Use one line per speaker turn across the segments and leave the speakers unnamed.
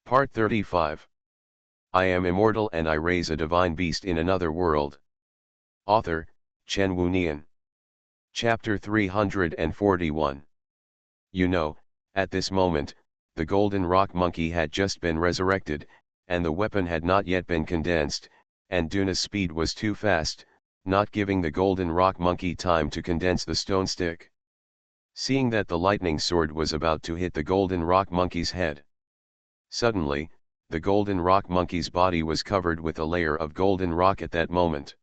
Part 35. I am immortal and I raise a divine beast in another world. Author, Chen Wunian. Chapter 341. You know, at this moment, the golden rock monkey had just been resurrected, and the weapon had not yet been condensed, and Duna's speed was too fast, not giving the golden rock monkey time to condense the stone stick. Seeing that the lightning sword was about to hit the golden rock monkey's head. Suddenly, the golden rock monkey's body was covered with a layer of golden rock at that moment.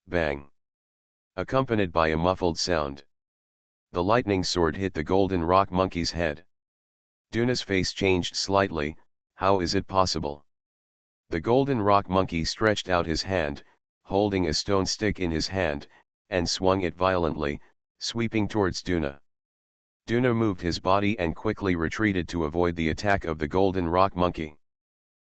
Bang! Accompanied by a muffled sound. The lightning sword hit the golden rock monkey's head. Duna's face changed slightly. How is it possible? The golden rock monkey stretched out his hand, holding a stone stick in his hand, and swung it violently, sweeping towards Duna. Duna moved his body and quickly retreated to avoid the attack of the golden rock monkey.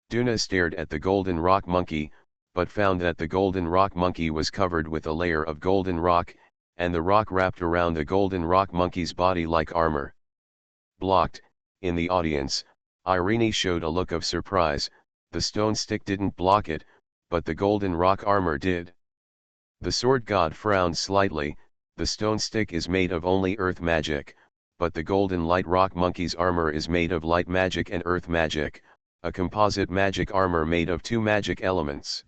Duna stared at the golden rock monkey, but found that the golden rock monkey was covered with a layer of golden rock, and the rock wrapped around the golden rock monkey's body like armor. Blocked. In the audience, Irene showed a look of surprise. The stone stick didn't block it, but the golden rock armor did. The sword god frowned slightly. The stone stick is made of only earth magic, but the golden light rock monkey's armor is made of light magic and earth magic, a composite magic armor made of two magic elements.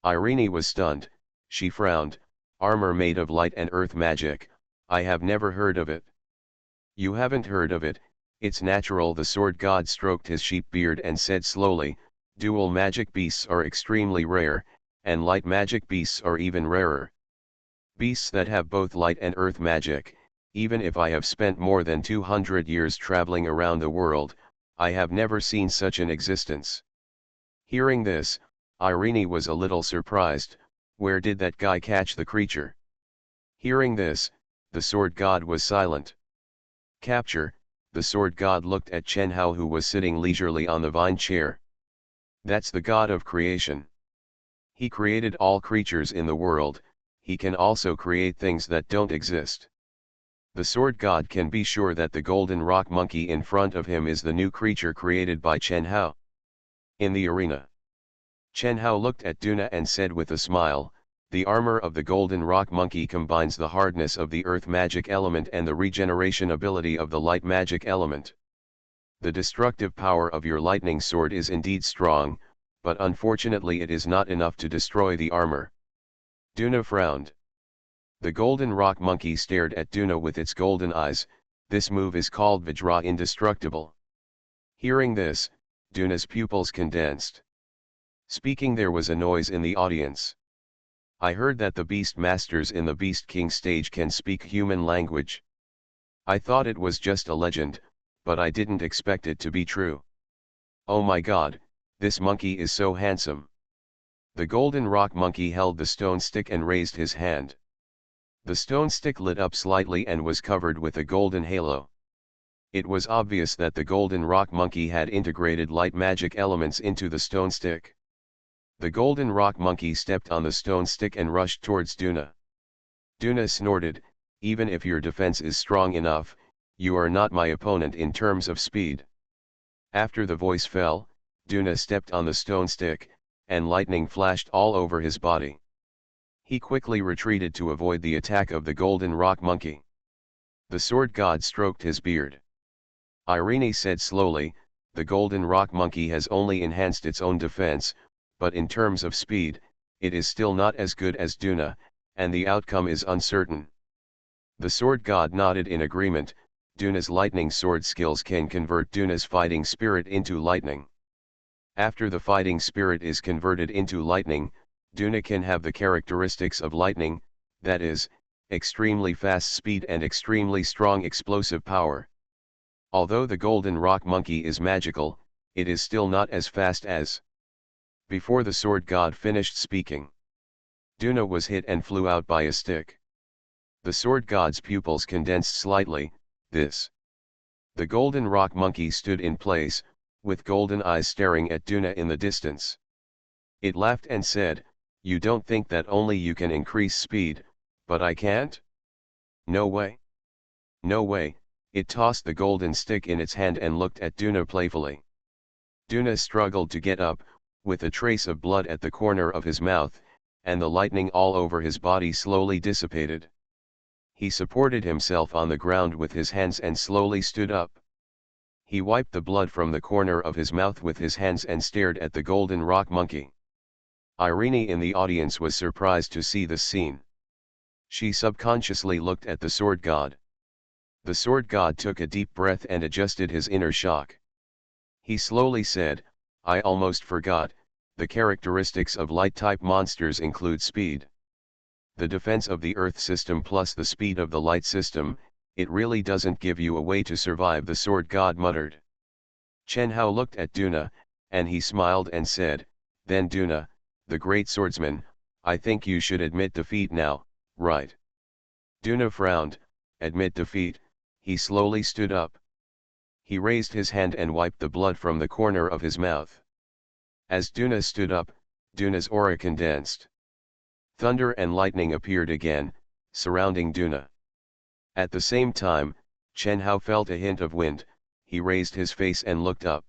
Irene was stunned. She frowned. Armor made of light and earth magic, I have never heard of it. You haven't heard of it, it's natural. The sword god stroked his sheep beard and said slowly, dual magic beasts are extremely rare, and light magic beasts are even rarer. Beasts that have both light and earth magic, even if I have spent more than 200 years traveling around the world, I have never seen such an existence. Hearing this, Irene was a little surprised. Where did that guy catch the creature? Hearing this, the sword god was silent. Capture. The sword god looked at Chen Hao, who was sitting leisurely on the vine chair. That's the god of creation. He created all creatures in the world. He can also create things that don't exist. The sword god can be sure that the golden rock monkey in front of him is the new creature created by Chen Hao. In the arena, Chen Hao looked at Duna and said with a smile, the armor of the golden rock monkey combines the hardness of the earth magic element and the regeneration ability of the light magic element. The destructive power of your lightning sword is indeed strong, but unfortunately it is not enough to destroy the armor. Duna frowned. The golden rock monkey stared at Duna with its golden eyes. This move is called Vajra Indestructible. Hearing this, Duna's pupils condensed. Speaking, there was a noise in the audience. I heard that the beast masters in the Beast King stage can speak human language. I thought it was just a legend, but I didn't expect it to be true. Oh my god, this monkey is so handsome. The golden rock monkey held the stone stick and raised his hand. The stone stick lit up slightly and was covered with a golden halo. It was obvious that the golden rock monkey had integrated light magic elements into the stone stick. The golden rock monkey stepped on the stone stick and rushed towards Duna. Duna snorted, even if your defense is strong enough, you are not my opponent in terms of speed. After the voice fell, Duna stepped on the stone stick, and lightning flashed all over his body. He quickly retreated to avoid the attack of the golden rock monkey. The sword god stroked his beard. Irene said slowly, the golden rock monkey has only enhanced its own defense, but in terms of speed, it is still not as good as Duna, and the outcome is uncertain. The sword god nodded in agreement. Duna's lightning sword skills can convert Duna's fighting spirit into lightning. After the fighting spirit is converted into lightning, Duna can have the characteristics of lightning, that is, extremely fast speed and extremely strong explosive power. Although the golden rock monkey is magical, it is still not as fast as. Before the sword god finished speaking, Duna was hit and flew out by a stick. The sword god's pupils condensed slightly. This. The golden rock monkey stood in place, with golden eyes staring at Duna in the distance. It laughed and said, you don't think that only you can increase speed, but I can't? No way. No way. It tossed the golden stick in its hand and looked at Duna playfully. Duna struggled to get up, with a trace of blood at the corner of his mouth, and the lightning all over his body slowly dissipated. He supported himself on the ground with his hands and slowly stood up. He wiped the blood from the corner of his mouth with his hands and stared at the golden rock monkey. Irene in the audience was surprised to see this scene. She subconsciously looked at the sword god. The sword god took a deep breath and adjusted his inner shock. He slowly said, "I almost forgot, the characteristics of light-type monsters include speed. The defense of the Earth system plus the speed of the light system, it really doesn't give you a way to survive," the sword god muttered. Chen Hao looked at Duna, and he smiled and said, "Then Duna, the great swordsman, I think you should admit defeat now, right?" Duna frowned. Admit defeat. He slowly stood up. He raised his hand and wiped the blood from the corner of his mouth. As Duna stood up, Duna's aura condensed. Thunder and lightning appeared again, surrounding Duna. At the same time, Chen Hao felt a hint of wind. He raised his face and looked up.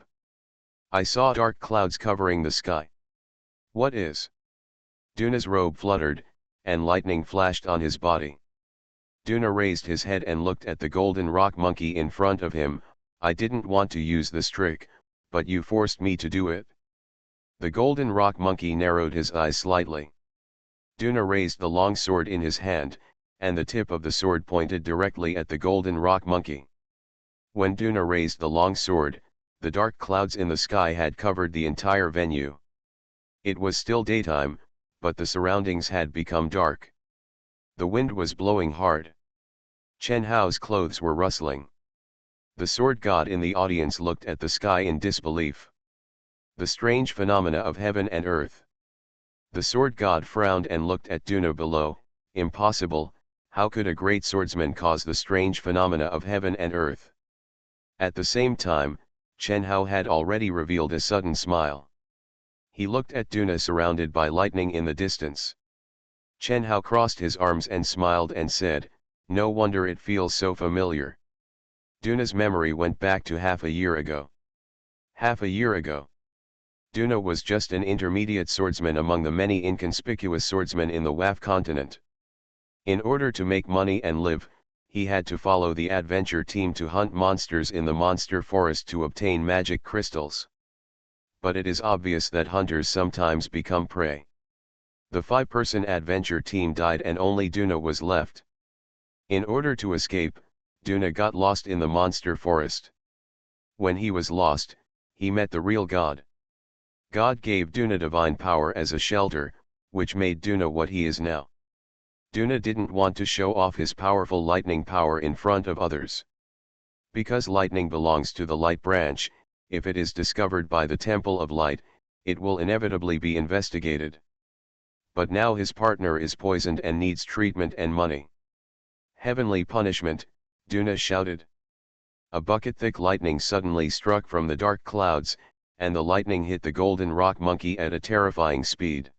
"I saw dark clouds covering the sky. What is?" Duna's robe fluttered, and lightning flashed on his body. Duna raised his head and looked at the golden rock monkey in front of him. "I didn't want to use this trick, but you forced me to do it." The golden rock monkey narrowed his eyes slightly. Duna raised the long sword in his hand, and the tip of the sword pointed directly at the golden rock monkey. When Duna raised the long sword, the dark clouds in the sky had covered the entire venue. It was still daytime, but the surroundings had become dark. The wind was blowing hard. Chen Hao's clothes were rustling. The sword god in the audience looked at the sky in disbelief. The strange phenomena of heaven and earth. The sword god frowned and looked at Duna below. Impossible, how could a great swordsman cause the strange phenomena of heaven and earth? At the same time, Chen Hao had already revealed a sudden smile. He looked at Duna surrounded by lightning in the distance. Chen Hao crossed his arms and smiled and said, "No wonder it feels so familiar." Duna's memory went back to half a year ago. Half a year ago. Duna was just an intermediate swordsman among the many inconspicuous swordsmen in the WAF continent. In order to make money and live, he had to follow the adventure team to hunt monsters in the monster forest to obtain magic crystals. But it is obvious that hunters sometimes become prey. The 5-person adventure team died and only Duna was left. In order to escape, Duna got lost in the monster forest. When he was lost, he met the real God. God gave Duna divine power as a shelter, which made Duna what he is now. Duna didn't want to show off his powerful lightning power in front of others. Because lightning belongs to the light branch, if it is discovered by the Temple of Light, it will inevitably be investigated. But now his partner is poisoned and needs treatment and money. "Heavenly punishment," Duna shouted. A bucket-thick lightning suddenly struck from the dark clouds, and the lightning hit the golden rock monkey at a terrifying speed.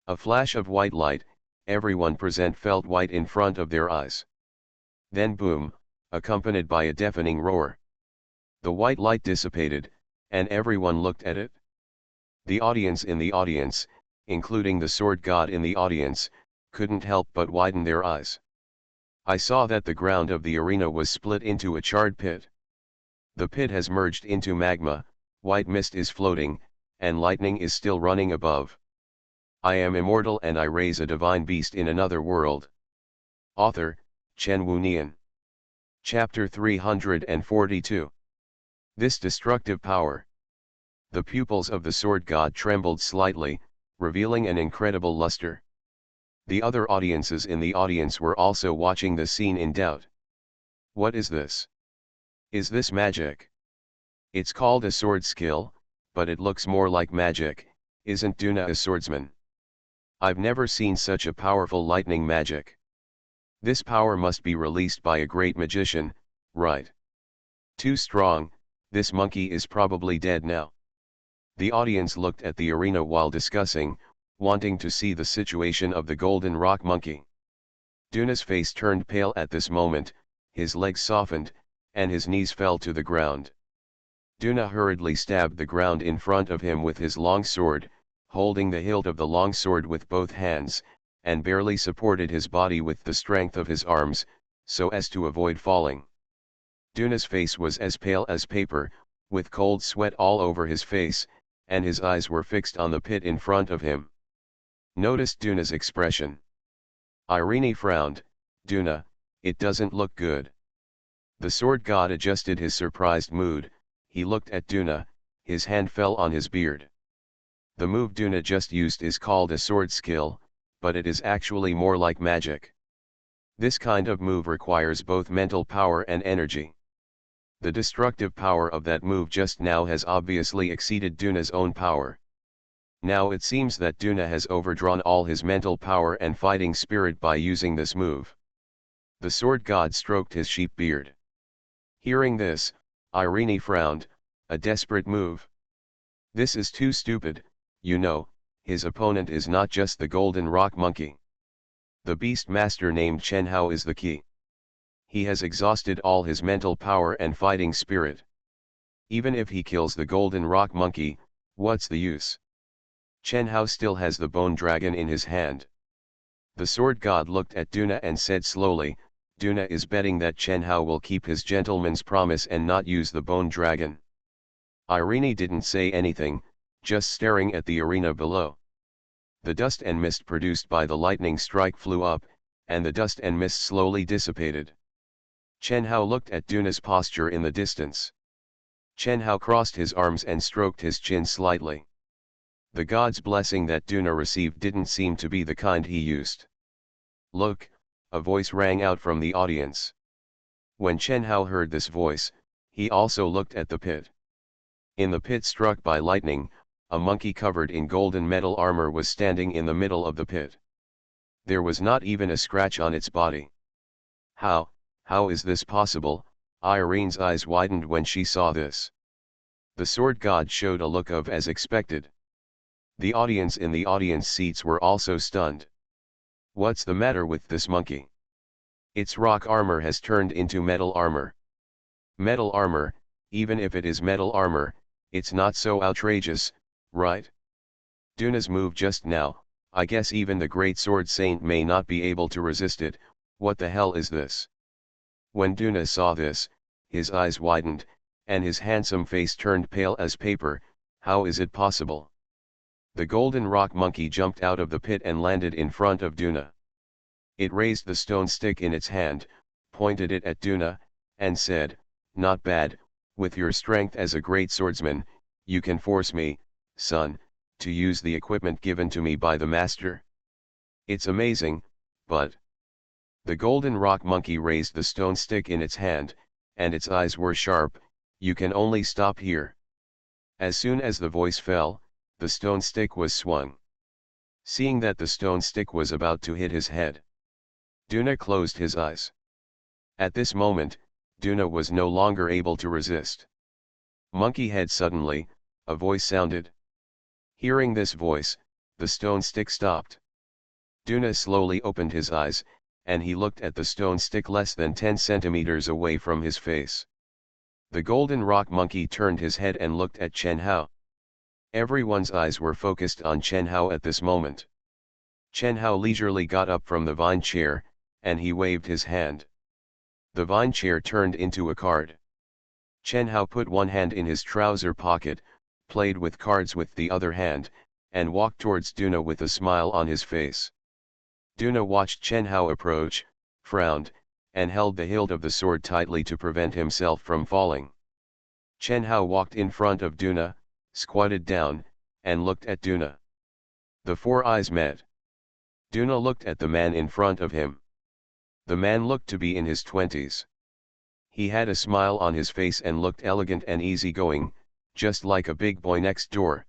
A flash of white light, everyone present felt white in front of their eyes. Then boom, accompanied by a deafening roar. The white light dissipated, and everyone looked at it. The audience in the audience, including the sword god in the audience, couldn't help but widen their eyes. I saw that the ground of the arena was split into a charred pit. The pit has merged into magma, white mist is floating, and lightning is still running above. I am immortal and I raise a divine beast in another world. Author, Chen Wunian. Chapter 342. This destructive power. The pupils of the sword god trembled slightly, revealing an incredible luster. The other audiences in the audience were also watching the scene in doubt. What is this? Is this magic? It's called a sword skill, but it looks more like magic. Isn't Duna a swordsman? I've never seen such a powerful lightning magic. This power must be released by a great magician, right? Too strong, this monkey is probably dead now. The audience looked at the arena while discussing, wanting to see the situation of the golden rock monkey. Duna's face turned pale at this moment, his legs softened, and his knees fell to the ground. Duna hurriedly stabbed the ground in front of him with his long sword, holding the hilt of the long sword with both hands, and barely supported his body with the strength of his arms, so as to avoid falling. Duna's face was as pale as paper, with cold sweat all over his face, and his eyes were fixed on the pit in front of him. Noticed Duna's expression. Irene frowned. Duna, it doesn't look good. The sword god adjusted his surprised mood. He looked at Duna, his hand fell on his beard. The move Duna just used is called a sword skill, but it is actually more like magic. This kind of move requires both mental power and energy. The destructive power of that move just now has obviously exceeded Duna's own power. Now it seems that Duna has overdrawn all his mental power and fighting spirit by using this move. The sword god stroked his sheep beard. Hearing this, Irene frowned. A desperate move. This is too stupid. You know, his opponent is not just the golden rock monkey. The beast master named Chen Hao is the key. He has exhausted all his mental power and fighting spirit. Even if he kills the golden rock monkey, what's the use? Chen Hao still has the bone dragon in his hand. The sword god looked at Duna and said slowly, Duna is betting that Chen Hao will keep his gentleman's promise and not use the bone dragon. Irene didn't say anything, just staring at the arena below. The dust and mist produced by the lightning strike flew up, and the dust and mist slowly dissipated. Chen Hao looked at Duna's posture in the distance. Chen Hao crossed his arms and stroked his chin slightly. The god's blessing that Duna received didn't seem to be the kind he used. Look, a voice rang out from the audience. When Chen Hao heard this voice, he also looked at the pit. In the pit struck by lightning, a monkey covered in golden metal armor was standing in the middle of the pit. There was not even a scratch on its body. How is this possible? Irene's eyes widened when she saw this. The sword god showed a look of as expected. The audience in the audience seats were also stunned. What's the matter with this monkey? Its rock armor has turned into metal armor. Metal armor, even if it is metal armor, it's not so outrageous, right? Duna's move just now, I guess even the great sword saint may not be able to resist it. What the hell is this? When Duna saw this, his eyes widened, and his handsome face turned pale as paper. How is it possible? The golden rock monkey jumped out of the pit and landed in front of Duna. It raised the stone stick in its hand, pointed it at Duna, and said, Not bad, with your strength as a great swordsman, you can force me, son, to use the equipment given to me by the master. It's amazing, but... The golden rock monkey raised the stone stick in its hand, and its eyes were sharp. You can only stop here. As soon as the voice fell, the stone stick was swung. Seeing that the stone stick was about to hit his head, Duna closed his eyes. At this moment, Duna was no longer able to resist. Monkey head suddenly, a voice sounded. Hearing this voice, the stone stick stopped. Duna slowly opened his eyes, and he looked at the stone stick less than 10 centimeters away from his face. The golden rock monkey turned his head and looked at Chen Hao. Everyone's eyes were focused on Chen Hao at this moment. Chen Hao leisurely got up from the vine chair, and he waved his hand. The vine chair turned into a card. Chen Hao put one hand in his trouser pocket, played with cards with the other hand, and walked towards Duna with a smile on his face. Duna watched Chen Hao approach, frowned, and held the hilt of the sword tightly to prevent himself from falling. Chen Hao walked in front of Duna, squatted down, and looked at Duna. The four eyes met. Duna looked at the man in front of him. The man looked to be in his 20s. He had a smile on his face and looked elegant and easygoing, just like a big boy next door.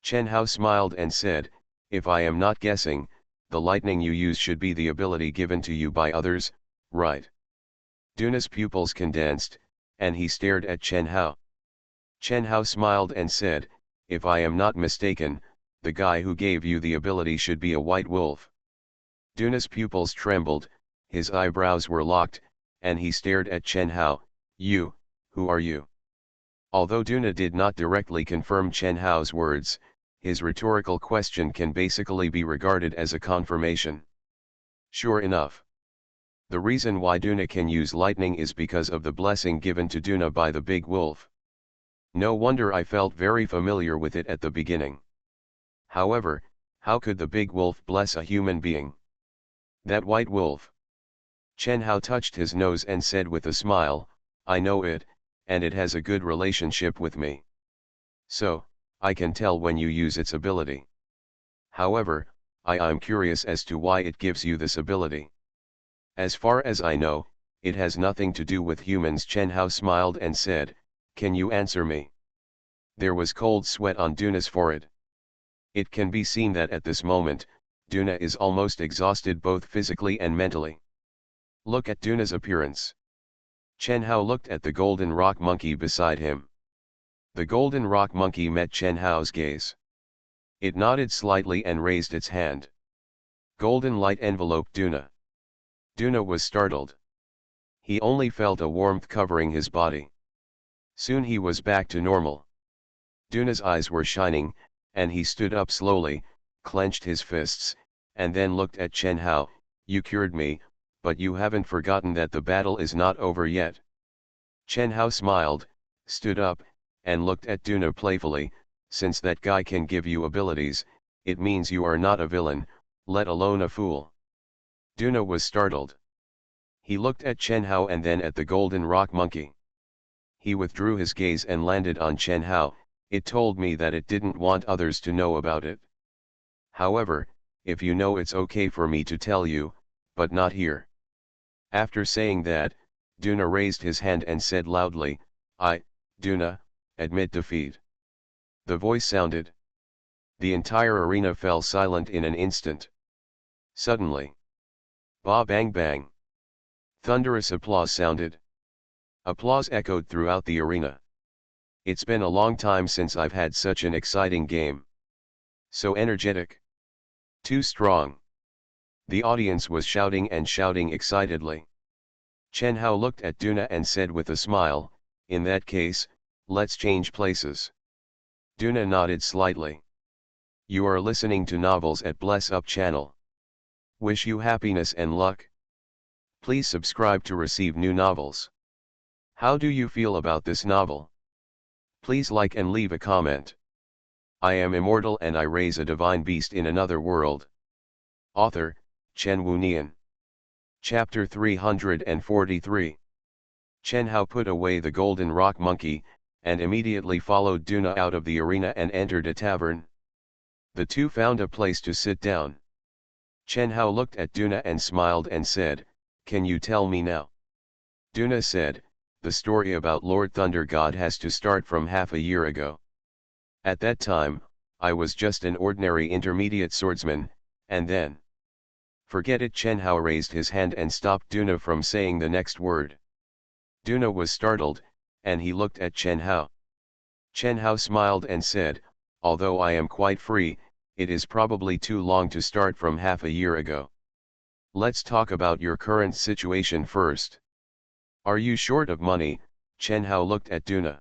Chen Hao smiled and said, If I am not guessing, the lightning you use should be the ability given to you by others, right? Duna's pupils condensed, and he stared at Chen Hao. Chen Hao smiled and said, If I am not mistaken, the guy who gave you the ability should be a white wolf. Duna's pupils trembled, his eyebrows were locked, and he stared at Chen Hao. Who are you? Although Duna did not directly confirm Chen Hao's words, his rhetorical question can basically be regarded as a confirmation. Sure enough. The reason why Duna can use lightning is because of the blessing given to Duna by the big wolf. No wonder I felt very familiar with it at the beginning. However, how could the big wolf bless a human being? That white wolf. Chen Hao touched his nose and said with a smile, I know it, and it has a good relationship with me. So, I can tell when you use its ability. However, I'm curious as to why it gives you this ability. As far as I know, it has nothing to do with humans. Chen Hao smiled and said, can you answer me? There was cold sweat on Duna's forehead. It can be seen that at this moment, Duna is almost exhausted both physically and mentally. Look at Duna's appearance. Chen Hao looked at the golden rock monkey beside him. The golden rock monkey met Chen Hao's gaze. It nodded slightly and raised its hand. Golden light enveloped Duna. Duna was startled. He only felt a warmth covering his body. Soon he was back to normal. Duna's eyes were shining, and he stood up slowly, clenched his fists, and then looked at Chen Hao. You cured me, but you haven't forgotten that the battle is not over yet. Chen Hao smiled, stood up, and looked at Duna playfully. Since that guy can give you abilities, it means you are not a villain, let alone a fool. Duna was startled. He looked at Chen Hao and then at the golden rock monkey. He withdrew his gaze and landed on Chen Hao. It told me that it didn't want others to know about it. However, if you know, it's okay for me to tell you, but not here. After saying that, Duna raised his hand and said loudly, I, Duna, admit defeat. The voice sounded. The entire arena fell silent in an instant. Suddenly. Ba bang bang. Thunderous applause sounded. Applause echoed throughout the arena. It's been a long time since I've had such an exciting game. So energetic. Too strong. The audience was shouting and shouting excitedly. Chen Hao looked at Duna and said with a smile, in that case, let's change places. Duna nodded slightly. You are listening to novels at Bless Up channel. Wish you happiness and luck. Please subscribe to receive new novels. How do you feel about this novel? Please like and leave a comment. I am immortal and I raise a divine beast in another world. Author, Chen Wunian. Chapter 343. Chen Hao put away the golden rock monkey, and immediately followed Duna out of the arena and entered a tavern. The two found a place to sit down. Chen Hao looked at Duna and smiled and said, can you tell me now? Duna said, the story about Lord Thunder God has to start from half a year ago. At that time, I was just an ordinary intermediate swordsman, and then... Forget it. Chen Hao raised his hand and stopped Duna from saying the next word. Duna was startled, and he looked at Chen Hao. Chen Hao smiled and said, although I am quite free, it is probably too long to start from half a year ago. Let's talk about your current situation first. Are you short of money? Chen Hao looked at Duna.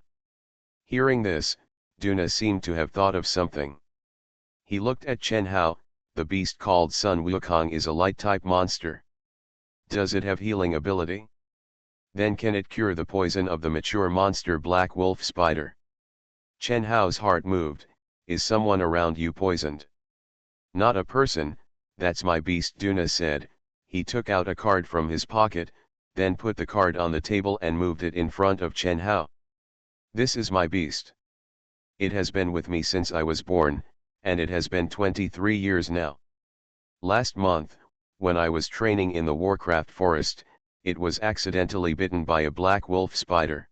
Hearing this, Duna seemed to have thought of something. He looked at Chen Hao. The beast called Sun Wukong is a light-type monster. Does it have healing ability? Then can it cure the poison of the mature monster Black Wolf Spider? Chen Hao's heart moved. Is someone around you poisoned? Not a person, that's my beast, Duna said. He took out a card from his pocket, then put the card on the table and moved it in front of Chen Hao. This is my beast. It has been with me since I was born, and it has been 23 years now. Last month, when I was training in the Warcraft forest, it was accidentally bitten by a black wolf spider.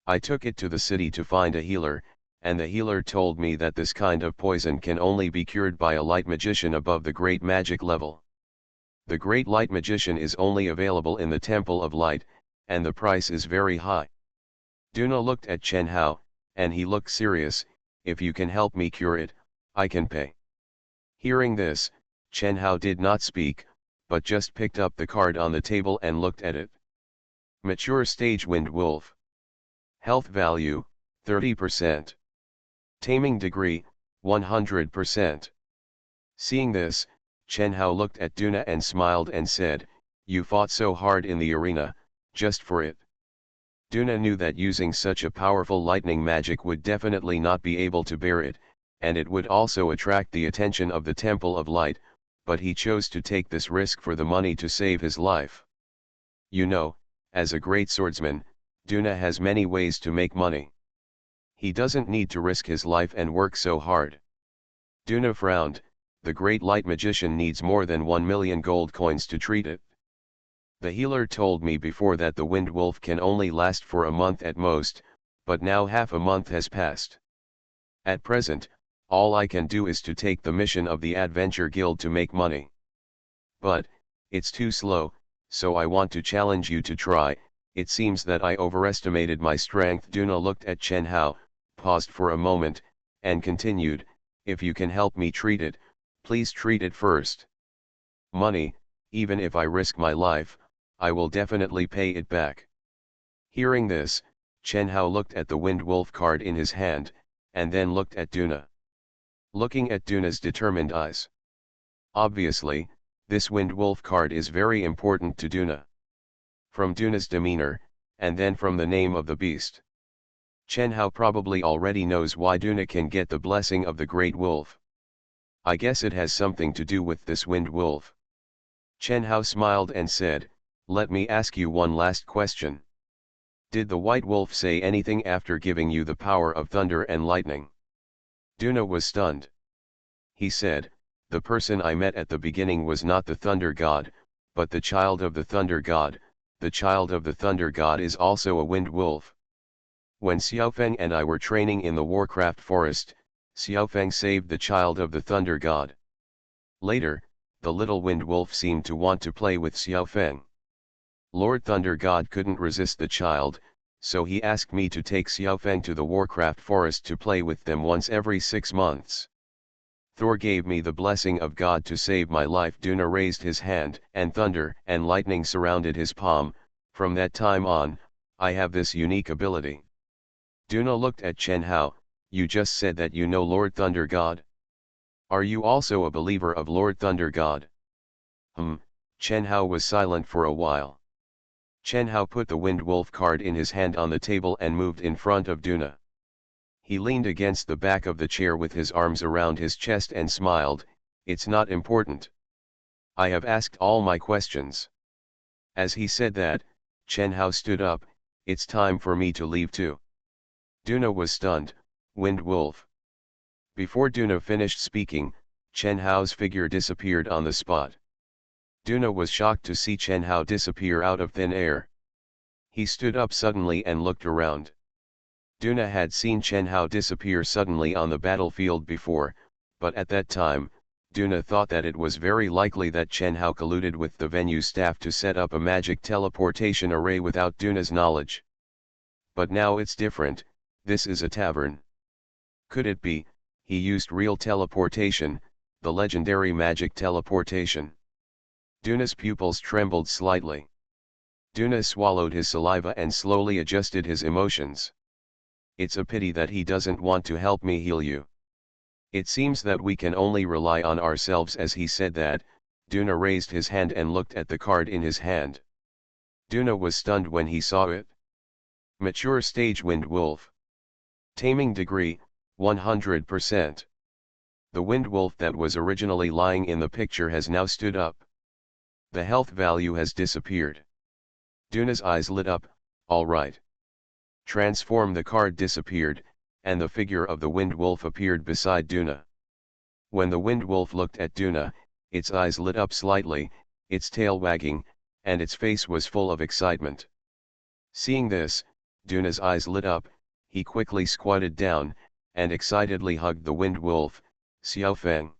I took it to the city to find a healer, and the healer told me that this kind of poison can only be cured by a light magician above the great magic level. The great light magician is only available in the Temple of Light, and the price is very high. Duna looked at Chen Hao, and he looked serious. If you can help me cure it, I can pay. Hearing this, Chen Hao did not speak, but just picked up the card on the table and looked at it. Mature stage wind wolf. Health value, 30%. Taming degree, 100%. Seeing this, Chen Hao looked at Duna and smiled and said, "You fought so hard in the arena, just for it." Duna knew that using such a powerful lightning magic would definitely not be able to bear it, and it would also attract the attention of the Temple of Light, but he chose to take this risk for the money to save his life. You know, as a great swordsman, Duna has many ways to make money. He doesn't need to risk his life and work so hard. Duna frowned. The great light magician needs more than 1 million gold coins to treat it. The healer told me before that the Wind Wolf can only last for a month at most, but now half a month has passed. At present, all I can do is to take the mission of the Adventure Guild to make money. But, it's too slow, so I want to challenge you to try. It seems that I overestimated my strength. Duna looked at Chen Hao, paused for a moment, and continued, "If you can help me treat it, please treat it first. Money, even if I risk my life, I will definitely pay it back." Hearing this, Chen Hao looked at the Wind Wolf card in his hand, and then looked at Duna. Looking at Duna's determined eyes. Obviously, this Wind Wolf card is very important to Duna. From Duna's demeanor, and then from the name of the beast, Chen Hao probably already knows why Duna can get the blessing of the Great Wolf. I guess it has something to do with this Wind Wolf. Chen Hao smiled and said, "Let me ask you one last question. Did the White Wolf say anything after giving you the power of thunder and lightning?" Duna was stunned. He said, "The person I met at the beginning was not the Thunder God, but the child of the Thunder God. The child of the Thunder God is also a Wind Wolf. When Xiaofeng and I were training in the Warcraft Forest, Xiaofeng saved the child of the Thunder God. Later, the little Wind Wolf seemed to want to play with Xiaofeng. Lord Thunder God couldn't resist the child, so he asked me to take Xiaofeng to the Warcraft Forest to play with them once every 6 months. Thor gave me the blessing of God to save my life." Duna raised his hand, and thunder and lightning surrounded his palm. "From that time on, I have this unique ability." Duna looked at Chen Hao. "You just said that you know Lord Thunder God? Are you also a believer of Lord Thunder God?" Chen Hao was silent for a while. Chen Hao put the Wind Wolf card in his hand on the table and moved in front of Duna. He leaned against the back of the chair with his arms around his chest and smiled. "It's not important. I have asked all my questions." As he said that, Chen Hao stood up. "It's time for me to leave too." Duna was stunned. Wind Wolf. Before Duna finished speaking, Chen Hao's figure disappeared on the spot. Duna was shocked to see Chen Hao disappear out of thin air. He stood up suddenly and looked around. Duna had seen Chen Hao disappear suddenly on the battlefield before, but at that time, Duna thought that it was very likely that Chen Hao colluded with the venue staff to set up a magic teleportation array without Duna's knowledge. But now it's different. This is a tavern. Could it be, he used real teleportation, the legendary magic teleportation? Duna's pupils trembled slightly. Duna swallowed his saliva and slowly adjusted his emotions. "It's a pity that he doesn't want to help me heal you. It seems that we can only rely on ourselves." As he said that, Duna raised his hand and looked at the card in his hand. Duna was stunned when he saw it. Mature stage Wind Wolf. Taming degree, 100%. The Wind Wolf that was originally lying in the picture has now stood up. The health value has disappeared. Duna's eyes lit up. "All right." Transform. The card disappeared, and the figure of the Wind Wolf appeared beside Duna. When the Wind Wolf looked at Duna, its eyes lit up slightly, its tail wagging, and its face was full of excitement. Seeing this, Duna's eyes lit up. He quickly squatted down, and excitedly hugged the Wind Wolf. "Xiaofeng."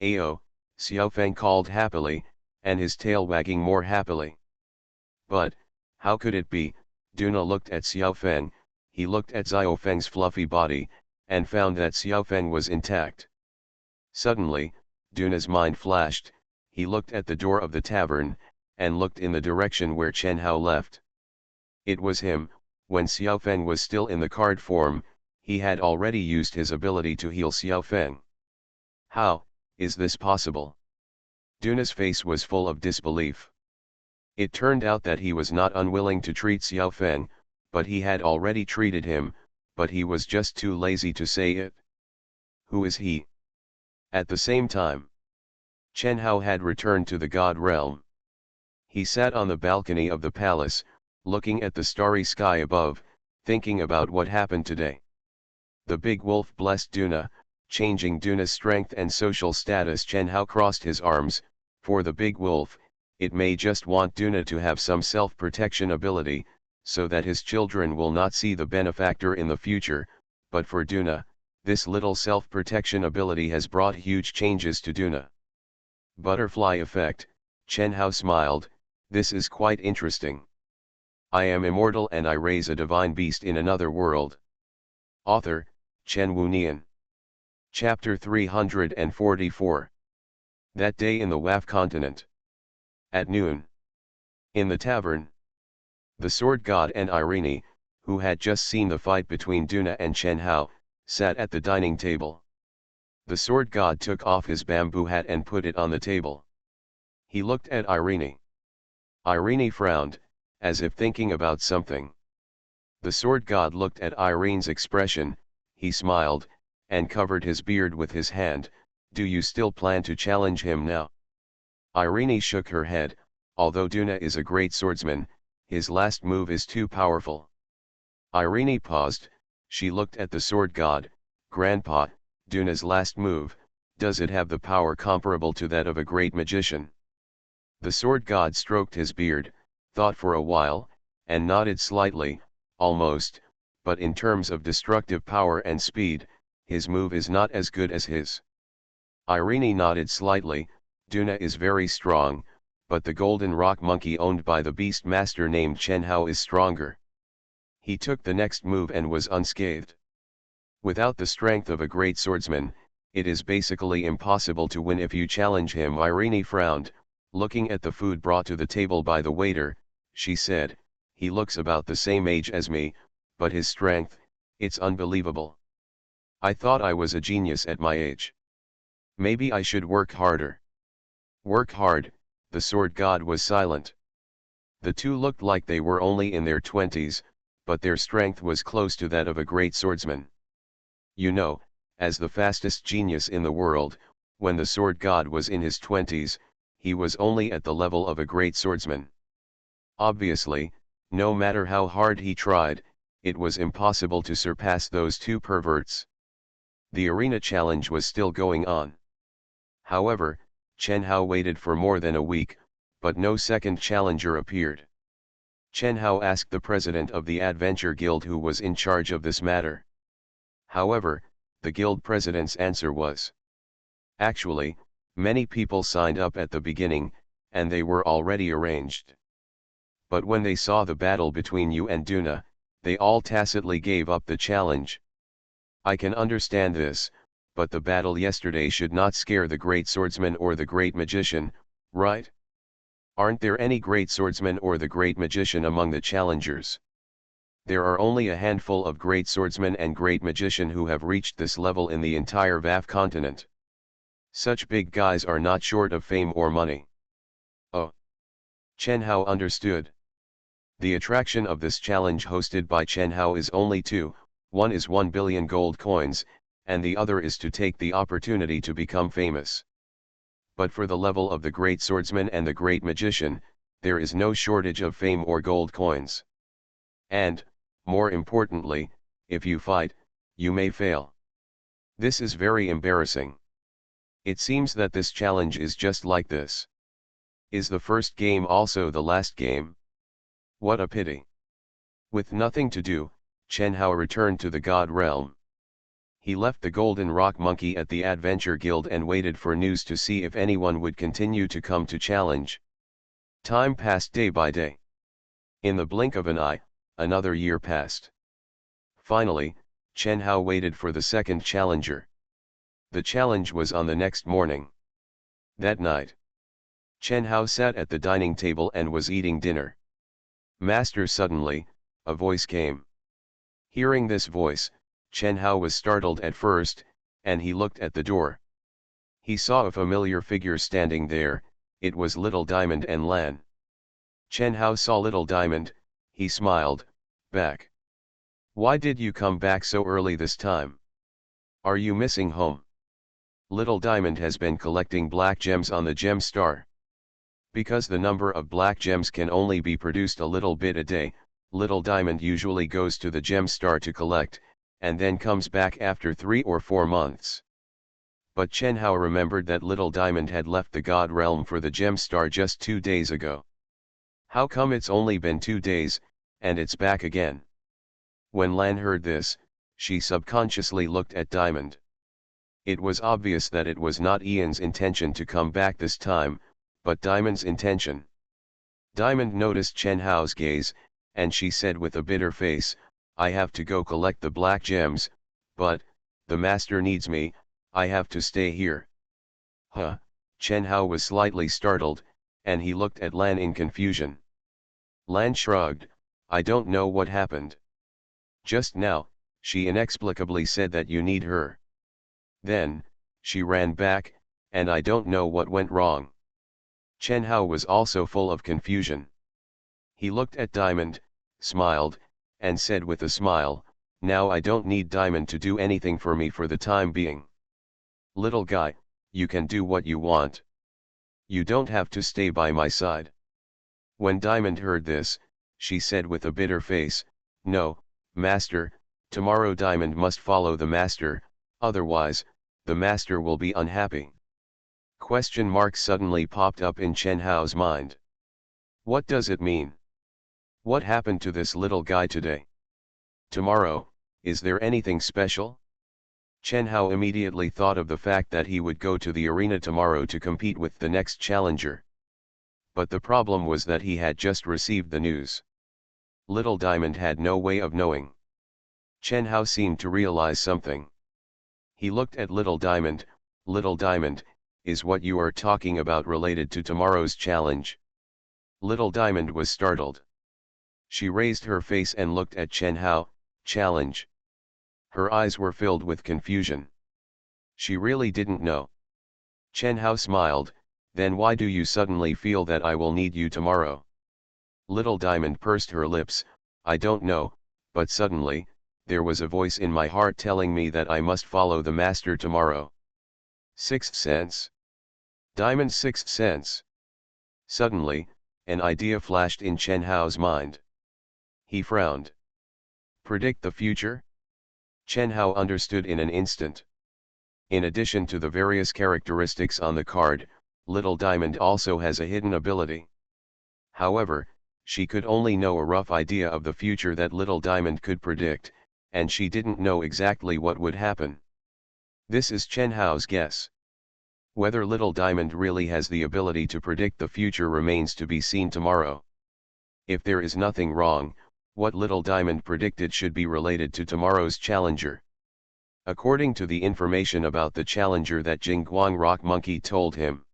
"Ayo," Xiaofeng called happily, and his tail wagging more happily. But, how could it be? Duna looked at Xiaofeng. He looked at Xiaofeng's fluffy body, and found that Xiaofeng was intact. Suddenly, Duna's mind flashed. He looked at the door of the tavern, and looked in the direction where Chen Hao left. It was him, When Xiao Feng was still in the card form, he had already used his ability to heal Xiao Feng. How is this possible? Duna's face was full of disbelief. It turned out that he was not unwilling to treat Xiao Feng, but he had already treated him, but he was just too lazy to say it. Who is he? At the same time, Chen Hao had returned to the God realm. He sat on the balcony of the palace, looking at the starry sky above, thinking about what happened today. The big wolf blessed Duna, changing Duna's strength and social status. Chen Hao crossed his arms. For the big wolf, it may just want Duna to have some self-protection ability, so that his children will not see the benefactor in the future, but for Duna, this little self-protection ability has brought huge changes to Duna. Butterfly effect, Chen Hao smiled, this is quite interesting. I am immortal and I raise a divine beast in another world. Author, Chen Wunian. Chapter 344. That day in the WAF continent. At noon. In the tavern. The sword god and Irene, who had just seen the fight between Duna and Chen Hao, sat at the dining table. The sword god took off his bamboo hat and put it on the table. He looked at Irene. Irene frowned, as if thinking about something. The sword god looked at Irene's expression, he smiled, and covered his beard with his hand. Do you still plan to challenge him now? Irene shook her head. Although Duna is a great swordsman, his last move is too powerful. Irene paused, she looked at the sword god. Grandpa, Duna's last move, does it have the power comparable to that of a great magician? The sword god stroked his beard, thought for a while, and nodded slightly. Almost, but in terms of destructive power and speed, his move is not as good as his. Irene nodded slightly. Duna is very strong, but the golden rock monkey owned by the beast master named Chen Hao is stronger. He took the next move and was unscathed. Without the strength of a great swordsman, it is basically impossible to win if you challenge him. Irene frowned, looking at the food brought to the table by the waiter. She said, he looks about the same age as me, but his strength, it's unbelievable. I thought I was a genius at my age. Maybe I should work harder. Work hard, the sword god was silent. The two looked like they were only in their 20s, but their strength was close to that of a great swordsman. You know, as the fastest genius in the world, when the sword god was in his 20s, he was only at the level of a great swordsman. Obviously, no matter how hard he tried, it was impossible to surpass those two perverts. The arena challenge was still going on. However, Chen Hao waited for more than a week, but no second challenger appeared. Chen Hao asked the president of the Adventure Guild who was in charge of this matter. However, the guild president's answer was, actually, many people signed up at the beginning, and they were already arranged. But when they saw the battle between you and Duna, they all tacitly gave up the challenge. I can understand this, but the battle yesterday should not scare the great swordsman or the great magician, right? Aren't there any great swordsmen or the great magician among the challengers? There are only a handful of great swordsmen and great magician who have reached this level in the entire VAF continent. Such big guys are not short of fame or money. Oh. Chen Hao understood. The attraction of this challenge hosted by Chen Hao is only two. One is 1 billion gold coins, and the other is to take the opportunity to become famous. But for the level of the great swordsman and the great magician, there is no shortage of fame or gold coins. And, more importantly, if you fight, you may fail. This is very embarrassing. It seems that this challenge is just like this. Is the first game also the last game? What a pity. With nothing to do, Chen Hao returned to the God realm. He left the golden rock monkey at the Adventure Guild and waited for news to see if anyone would continue to come to challenge. Time passed day by day. In the blink of an eye, another year passed. Finally, Chen Hao waited for the second challenger. The challenge was on the next morning. That night, Chen Hao sat at the dining table and was eating dinner. Master, suddenly, a voice came. Hearing this voice, Chen Hao was startled at first, and he looked at the door. He saw a familiar figure standing there. It was Little Diamond and Lan. Chen Hao saw Little Diamond, he smiled, "Back. Why did you come back so early this time? Are you missing home?" Little Diamond has been collecting black gems on the gem star. Because the number of black gems can only be produced a little bit a day, Little Diamond usually goes to the gem star to collect, and then comes back after 3 or 4 months. But Chen Hao remembered that Little Diamond had left the God Realm for the gem star just 2 days ago. How come it's only been 2 days, and it's back again? When Lan heard this, she subconsciously looked at Diamond. It was obvious that it was not Ian's intention to come back this time, but Diamond's intention. Diamond noticed Chen Hao's gaze, and she said with a bitter face, "I have to go collect the black gems, but, the master needs me, I have to stay here." Huh, Chen Hao was slightly startled, and he looked at Lan in confusion. Lan shrugged, "I don't know what happened. Just now, she inexplicably said that you need her. Then, she ran back, and I don't know what went wrong." Chen Hao was also full of confusion. He looked at Diamond, smiled, and said with a smile, "Now I don't need Diamond to do anything for me for the time being. Little guy, you can do what you want. You don't have to stay by my side." When Diamond heard this, she said with a bitter face, "No, master, tomorrow Diamond must follow the master, otherwise, the master will be unhappy." Question mark suddenly popped up in Chen Hao's mind. What does it mean? What happened to this little guy today? Tomorrow, is there anything special? Chen Hao immediately thought of the fact that he would go to the arena tomorrow to compete with the next challenger. But the problem was that he had just received the news. Little Diamond had no way of knowing. Chen Hao seemed to realize something. He looked at Little Diamond. "Little Diamond, is what you are talking about related to tomorrow's challenge?" Little Diamond was startled. She raised her face and looked at Chen Hao. "Challenge?" Her eyes were filled with confusion. She really didn't know. Chen Hao smiled, "Then why do you suddenly feel that I will need you tomorrow?" Little Diamond pursed her lips, "I don't know, but suddenly, there was a voice in my heart telling me that I must follow the master tomorrow." Sixth sense? Diamond's sixth sense. Suddenly, an idea flashed in Chen Hao's mind. He frowned. Predict the future? Chen Hao understood in an instant. In addition to the various characteristics on the card, Little Diamond also has a hidden ability. However, she could only know a rough idea of the future that Little Diamond could predict, and she didn't know exactly what would happen. This is Chen Hao's guess. Whether Little Diamond really has the ability to predict the future remains to be seen tomorrow. If there is nothing wrong, what Little Diamond predicted should be related to tomorrow's challenger. According to the information about the challenger that Jingguang Rock Monkey told him,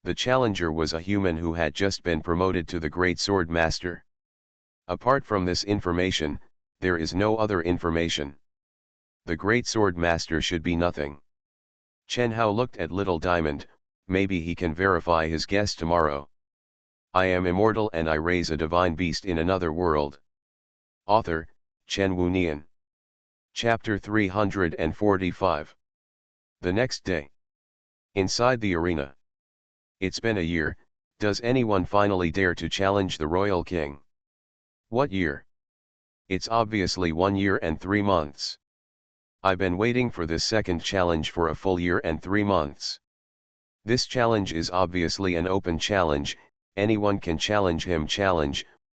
the challenger was a human who had just been promoted to the Great Sword Master. Apart from this information, there is no other information. The Great Sword Master should be nothing. Chen Hao looked at Little Diamond. Maybe he can verify his guess tomorrow. I am immortal and I raise a divine beast in another world. Author, Chen Wunian. Chapter 345. The next day. Inside the arena. It's been a year. Does anyone finally dare to challenge the royal king? What year? It's obviously 1 year and 3 months. I've been waiting for this second challenge for a full year and 3 months. This challenge is obviously an open challenge, anyone can challenge him,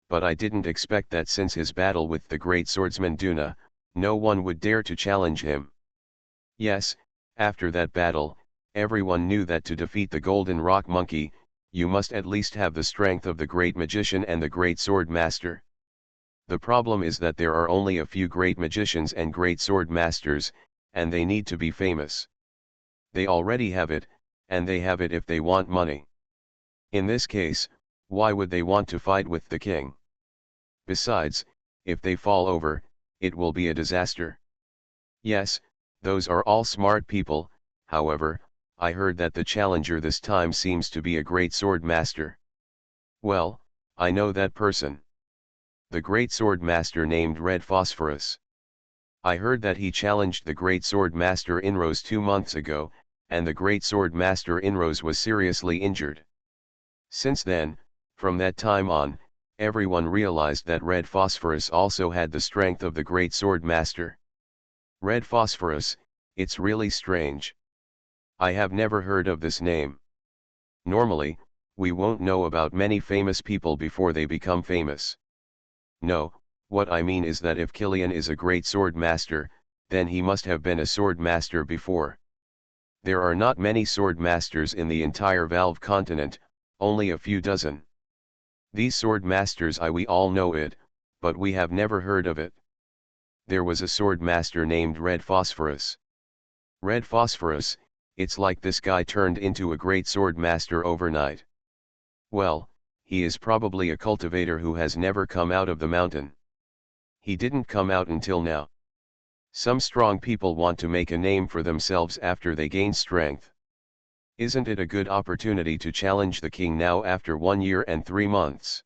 but I didn't expect that since his battle with the great swordsman Duna, no one would dare to challenge him. Yes, after that battle, everyone knew that to defeat the Golden Rock Monkey, you must at least have the strength of the great magician and the great sword master. The problem is that there are only a few great magicians and great sword masters, and they need to be famous. They already have it, and they have it if they want money. In this case, why would they want to fight with the king? Besides, if they fall over, it will be a disaster. Yes, those are all smart people. However, I heard that the challenger this time seems to be a great sword master. Well, I know that person. The great sword master named Red Phosphorus. I heard that he challenged the great sword master Inrose 2 months ago, and the great sword master Inrose was seriously injured. Since then, from that time on, everyone realized that Red Phosphorus also had the strength of the great sword master. Red Phosphorus, it's really strange. I have never heard of this name. Normally, we won't know about many famous people before they become famous. No, what I mean is that if Killian is a great sword master, then he must have been a sword master before. There are not many sword masters in the entire Valve continent, only a few dozen. These sword masters we all know it, but we have never heard of it. There was a sword master named Red Phosphorus. Red Phosphorus, it's like this guy turned into a great sword master overnight. Well, he is probably a cultivator who has never come out of the mountain. He didn't come out until now. Some strong people want to make a name for themselves after they gain strength. Isn't it a good opportunity to challenge the king now after 1 year and 3 months?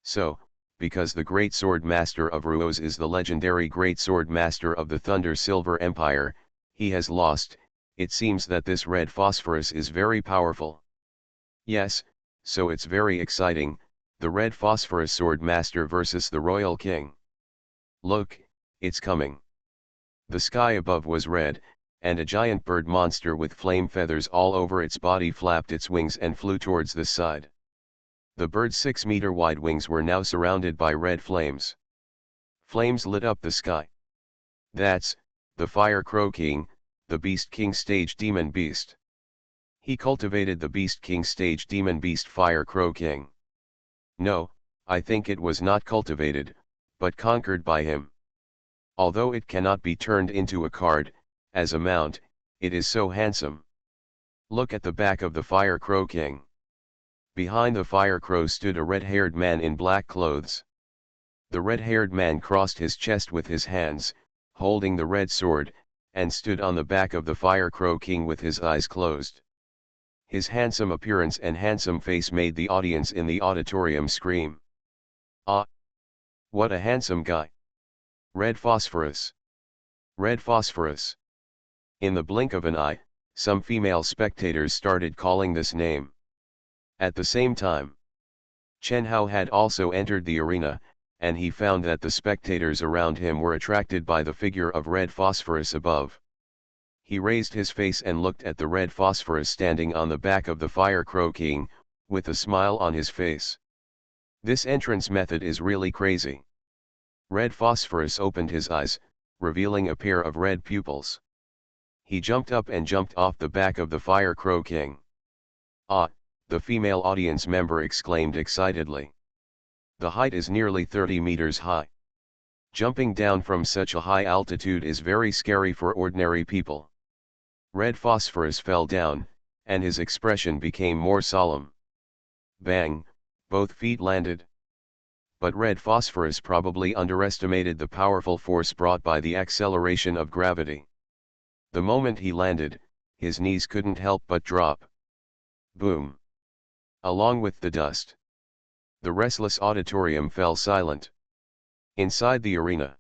So, because the great sword master of Ruos is the legendary great sword master of the Thunder Silver Empire, he has lost. It seems that this Red Phosphorus is very powerful. Yes, so it's very exciting, the Red Phosphorus sword master versus the royal king. Look, it's coming. The sky above was red, and a giant bird monster with flame feathers all over its body flapped its wings and flew towards the side. The bird's 6-meter wide wings were now surrounded by red flames. Flames lit up the sky. That's the Fire Crow King, the Beast King Stage Demon Beast. He cultivated the Beast King Stage Demon Beast Fire Crow King. No, I think it was not cultivated, but conquered by him. Although it cannot be turned into a card, as a mount, it is so handsome. Look at the back of the Fire Crow King. Behind the Fire Crow stood a red-haired man in black clothes. The red-haired man crossed his chest with his hands, holding the red sword, and stood on the back of the Fire Crow King with his eyes closed. His handsome appearance and handsome face made the audience in the auditorium scream. Ah! What a handsome guy! Red Phosphorus! Red Phosphorus! In the blink of an eye, some female spectators started calling this name. At the same time, Chen Hao had also entered the arena, and he found that the spectators around him were attracted by the figure of Red Phosphorus above. He raised his face and looked at the Red Phosphorus standing on the back of the Fire Crow King, with a smile on his face. This entrance method is really crazy. Red Phosphorus opened his eyes, revealing a pair of red pupils. He jumped up and jumped off the back of the Fire Crow King. Ah! The female audience member exclaimed excitedly. The height is nearly 30 meters high. Jumping down from such a high altitude is very scary for ordinary people. Red Phosphorus fell down, and his expression became more solemn. Bang! Both feet landed. But Red Phosphorus probably underestimated the powerful force brought by the acceleration of gravity. The moment he landed, his knees couldn't help but drop. Boom! Along with the dust, the restless auditorium fell silent. Inside the arena,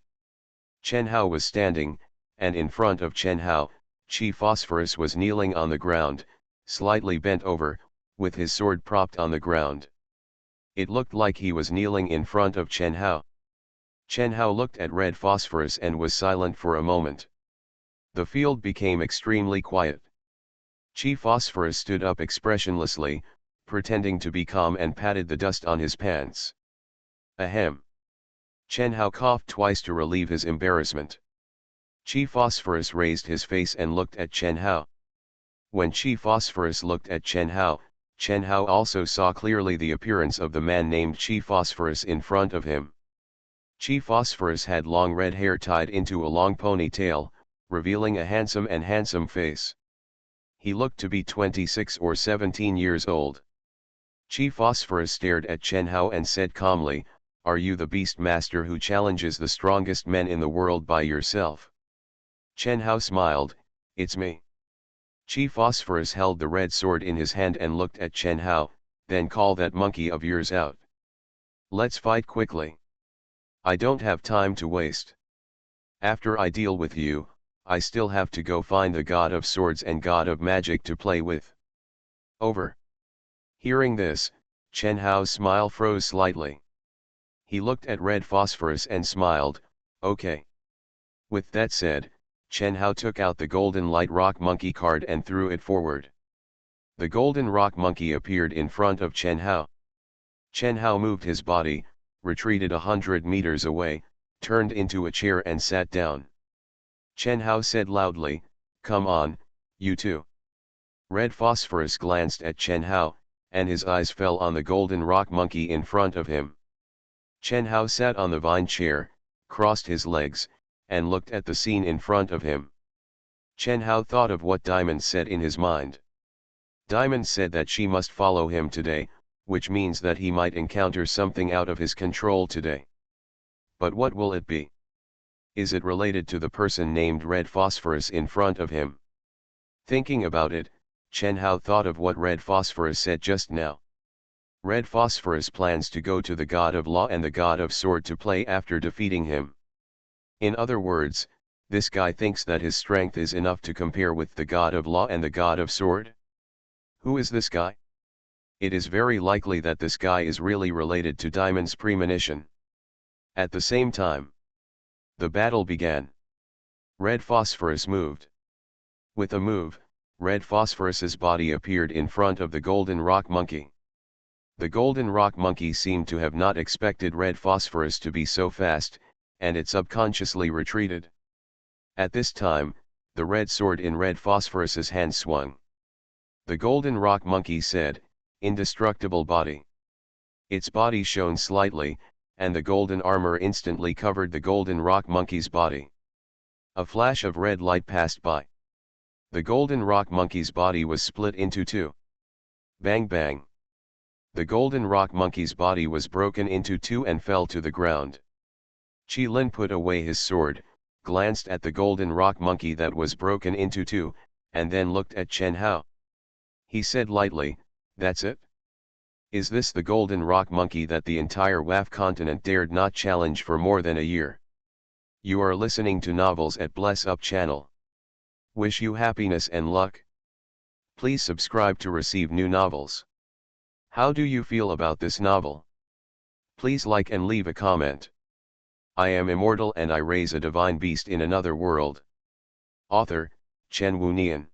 Chen Hao was standing, and in front of Chen Hao, Chi Phosphorus was kneeling on the ground, slightly bent over, with his sword propped on the ground. It looked like he was kneeling in front of Chen Hao. Chen Hao looked at Red Phosphorus and was silent for a moment. The field became extremely quiet. Chi Phosphorus stood up expressionlessly, pretending to be calm, and patted the dust on his pants. Ahem! Chen Hao coughed twice to relieve his embarrassment. Chi Phosphorus raised his face and looked at Chen Hao. When Chi Phosphorus looked at Chen Hao also saw clearly the appearance of the man named Chi Phosphorus in front of him. Chi Phosphorus had long red hair tied into a long ponytail, revealing a handsome face. He looked to be 26 or 17 years old. Chi Phosphorus stared at Chen Hao and said calmly, Are you the beast master who challenges the strongest men in the world by yourself? Chen Hao smiled, it's me. Chi Phosphorus held the red sword in his hand and looked at Chen Hao, then call that monkey of yours out. Let's fight quickly. I don't have time to waste. After I deal with you, I still have to go find the god of swords and god of magic to play with. Over. Hearing this, Chen Hao's smile froze slightly. He looked at Red Phosphorus and smiled, okay. With that said, Chen Hao took out the golden light rock monkey card and threw it forward. The golden rock monkey appeared in front of Chen Hao. Chen Hao moved his body, retreated 100 meters away, turned into a chair and sat down. Chen Hao said loudly, come on, you two. Red Phosphorus glanced at Chen Hao, and his eyes fell on the golden rock monkey in front of him. Chen Hao sat on the vine chair, crossed his legs, and looked at the scene in front of him. Chen Hao thought of what Diamond said in his mind. Diamond said that she must follow him today, which means that he might encounter something out of his control today. But what will it be? Is it related to the person named Red Phosphorus in front of him? Thinking about it, Chen Hao thought of what Red Phosphorus said just now. Red Phosphorus plans to go to the god of law and the god of sword to play after defeating him. In other words, this guy thinks that his strength is enough to compare with the god of law and the god of sword. Who is this guy? It is very likely that this guy is really related to Diamond's premonition. At the same time, the battle began. Red Phosphorus moved. With a move, Red Phosphorus's body appeared in front of the golden rock monkey. The golden rock monkey seemed to have not expected Red Phosphorus to be so fast, and it subconsciously retreated. At this time, the red sword in Red Phosphorus's hand swung. The golden rock monkey said, indestructible body. Its body shone slightly, and the golden armor instantly covered the golden rock monkey's body. A flash of red light passed by. The golden rock monkey's body was split into two. Bang bang. The golden rock monkey's body was broken into two and fell to the ground. Qi Lin put away his sword, glanced at the golden rock monkey that was broken into two, and then looked at Chen Hao. He said lightly, that's it? Is this the golden rock monkey that the entire WAF continent dared not challenge for more than a year? You are listening to Novels at Bless Up channel. Wish you happiness and luck. Please subscribe to receive new novels. How do you feel about this novel? Please like and leave a comment. I am immortal and I raise a divine beast in another world. Author, Chen Wunian.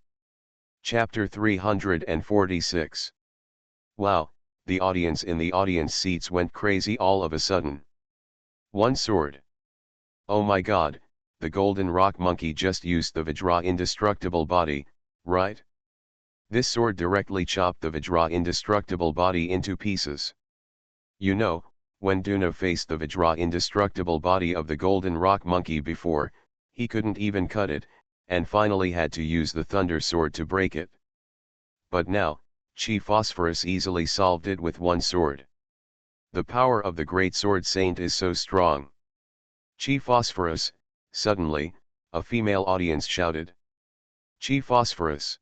Chapter 346. Wow, the audience in the audience seats went crazy all of a sudden. One sword. Oh my god, the golden rock monkey just used the Vajra indestructible body, right? This sword directly chopped the Vajra indestructible body into pieces. You know, when Duna faced the Vajra indestructible body of the golden rock monkey before, he couldn't even cut it, and finally had to use the thunder sword to break it. But now, Chi Phosphorus easily solved it with one sword. The power of the great sword saint is so strong. Chi Phosphorus, suddenly, a female audience shouted. Chi Phosphorus.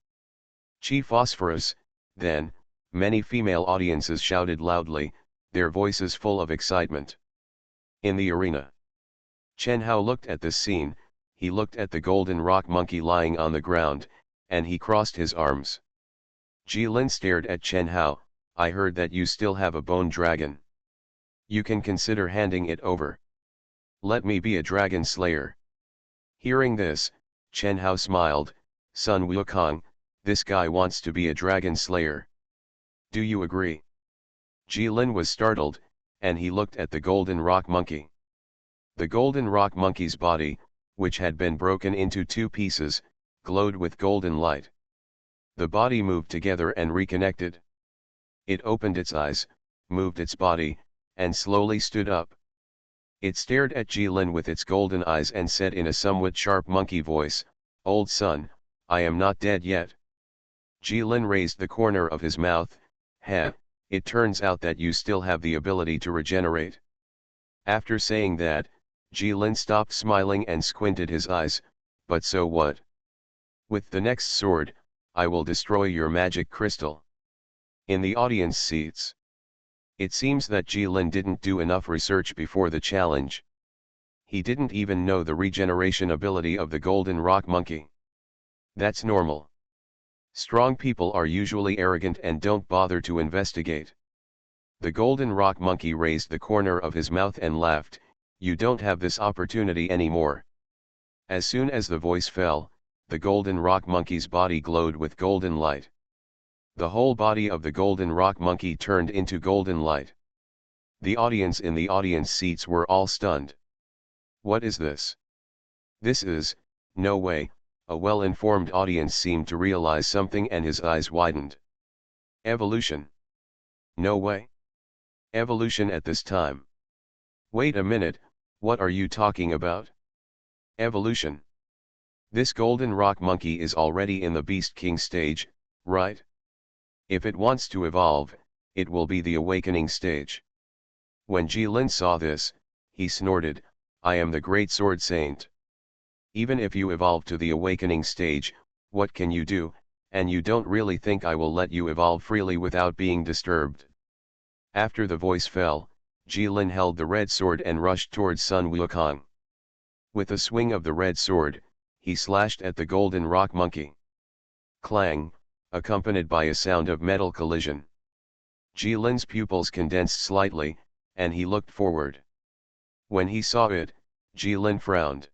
Chi Phosphorus, then, many female audiences shouted loudly, their voices full of excitement. In the arena. Chen Hao looked at this scene, he looked at the golden rock monkey lying on the ground, and he crossed his arms. Ji Lin stared at Chen Hao, I heard that you still have a bone dragon. You can consider handing it over. Let me be a dragon slayer. Hearing this, Chen Hao smiled, Sun Wukong, this guy wants to be a dragon slayer. Do you agree? Ji Lin was startled, and he looked at the golden rock monkey. The golden rock monkey's body, which had been broken into two pieces, glowed with golden light. The body moved together and reconnected. It opened its eyes, moved its body, and slowly stood up. It stared at Ji Lin with its golden eyes and said in a somewhat sharp monkey voice, Old son, I am not dead yet. Ji Lin raised the corner of his mouth, Heh, it turns out that you still have the ability to regenerate. After saying that, Jilin stopped smiling and squinted his eyes, but so what? With the next sword, I will destroy your magic crystal. In the audience seats. It seems that Jilin didn't do enough research before the challenge. He didn't even know the regeneration ability of the golden rock monkey. That's normal. Strong people are usually arrogant and don't bother to investigate. The golden rock monkey raised the corner of his mouth and laughed, "You don't have this opportunity anymore." As soon as the voice fell, the golden rock monkey's body glowed with golden light. The whole body of the golden rock monkey turned into golden light. The audience in the audience seats were all stunned. What is this? This is, no way, a well-informed audience seemed to realize something and his eyes widened. Evolution. No way. Evolution at this time. Wait a minute, what are you talking about? Evolution. This golden rock monkey is already in the Beast King stage, right? If it wants to evolve, it will be the awakening stage. When Jilin saw this, he snorted, "I am the great sword saint. Even if you evolve to the awakening stage, what can you do, and you don't really think I will let you evolve freely without being disturbed?" After the voice fell, Jilin held the red sword and rushed towards Sun Wukong. With a swing of the red sword, he slashed at the golden rock monkey. Clang, accompanied by a sound of metal collision. Jilin's pupils condensed slightly, and he looked forward. When he saw it, Jilin frowned.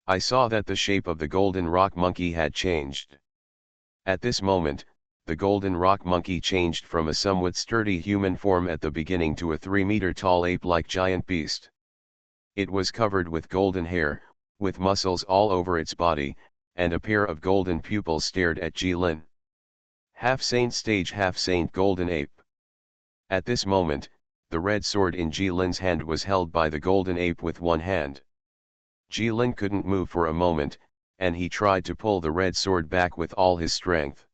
I saw that the shape of the golden rock monkey had changed. At this moment, the golden rock monkey changed from a somewhat sturdy human form at the beginning to a 3-meter-tall ape-like giant beast. It was covered with golden hair, with muscles all over its body, and a pair of golden pupils stared at Jilin. Half saint stage, half saint golden ape. At this moment, the red sword in Jilin's hand was held by the golden ape with one hand. Jilin couldn't move for a moment, and he tried to pull the red sword back with all his strength.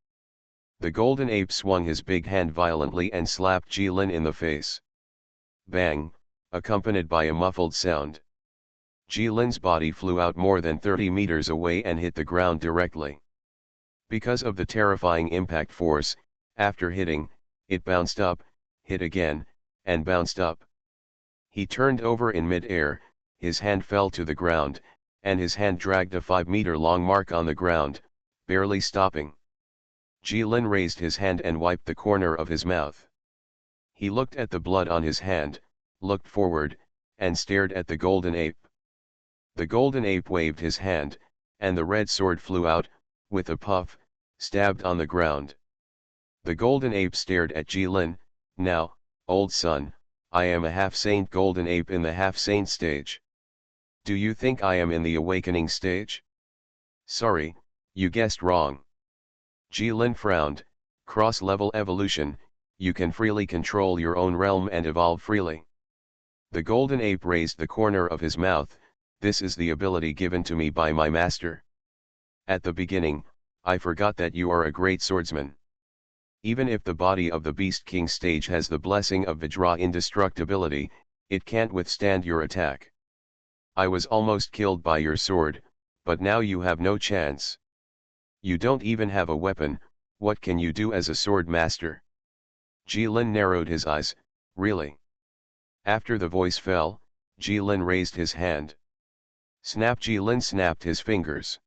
The golden ape swung his big hand violently and slapped Jilin in the face. Bang, accompanied by a muffled sound. Jilin's body flew out more than 30 meters away and hit the ground directly. Because of the terrifying impact force, after hitting, it bounced up, hit again, and bounced up. He turned over in mid-air, his hand fell to the ground, and his hand dragged a 5-meter-long mark on the ground, barely stopping. Jilin raised his hand and wiped the corner of his mouth. He looked at the blood on his hand, looked forward, and stared at the golden ape. The golden ape waved his hand, and the red sword flew out, with a puff, stabbed on the ground. The golden ape stared at Jilin. "Now, old son, I am a half-saint golden ape in the half-saint stage. Do you think I am in the awakening stage?" "Sorry, you guessed wrong." Jilin frowned. "Cross-level evolution, you can freely control your own realm and evolve freely." The golden ape raised the corner of his mouth. "This is the ability given to me by my master. At the beginning, I forgot that you are a great swordsman. Even if the body of the Beast King stage has the blessing of Vajra indestructibility, it can't withstand your attack. I was almost killed by your sword, but now you have no chance. You don't even have a weapon, what can you do as a sword master?" Jilin narrowed his eyes. "Really?" After the voice fell, Jilin raised his hand. Snap! Jilin snapped his fingers.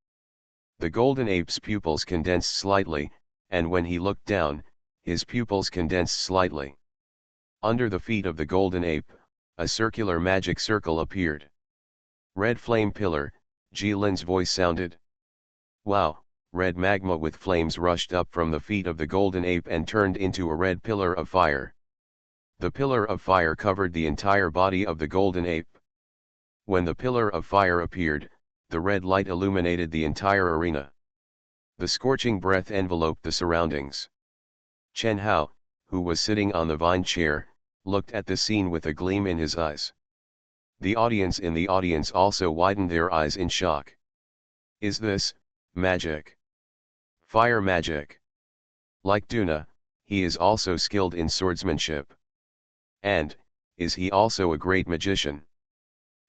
The golden ape's pupils condensed slightly, and when he looked down, his pupils condensed slightly. Under the feet of the golden ape, a circular magic circle appeared. "Red flame pillar," Jilin's voice sounded. Wow, red magma with flames rushed up from the feet of the golden ape and turned into a red pillar of fire. The pillar of fire covered the entire body of the golden ape. When the pillar of fire appeared, the red light illuminated the entire arena. The scorching breath enveloped the surroundings. Chen Hao, who was sitting on the vine chair, looked at the scene with a gleam in his eyes. The audience in the audience also widened their eyes in shock. Is this magic? Fire magic? Like Duna, he is also skilled in swordsmanship. And, is he also a great magician?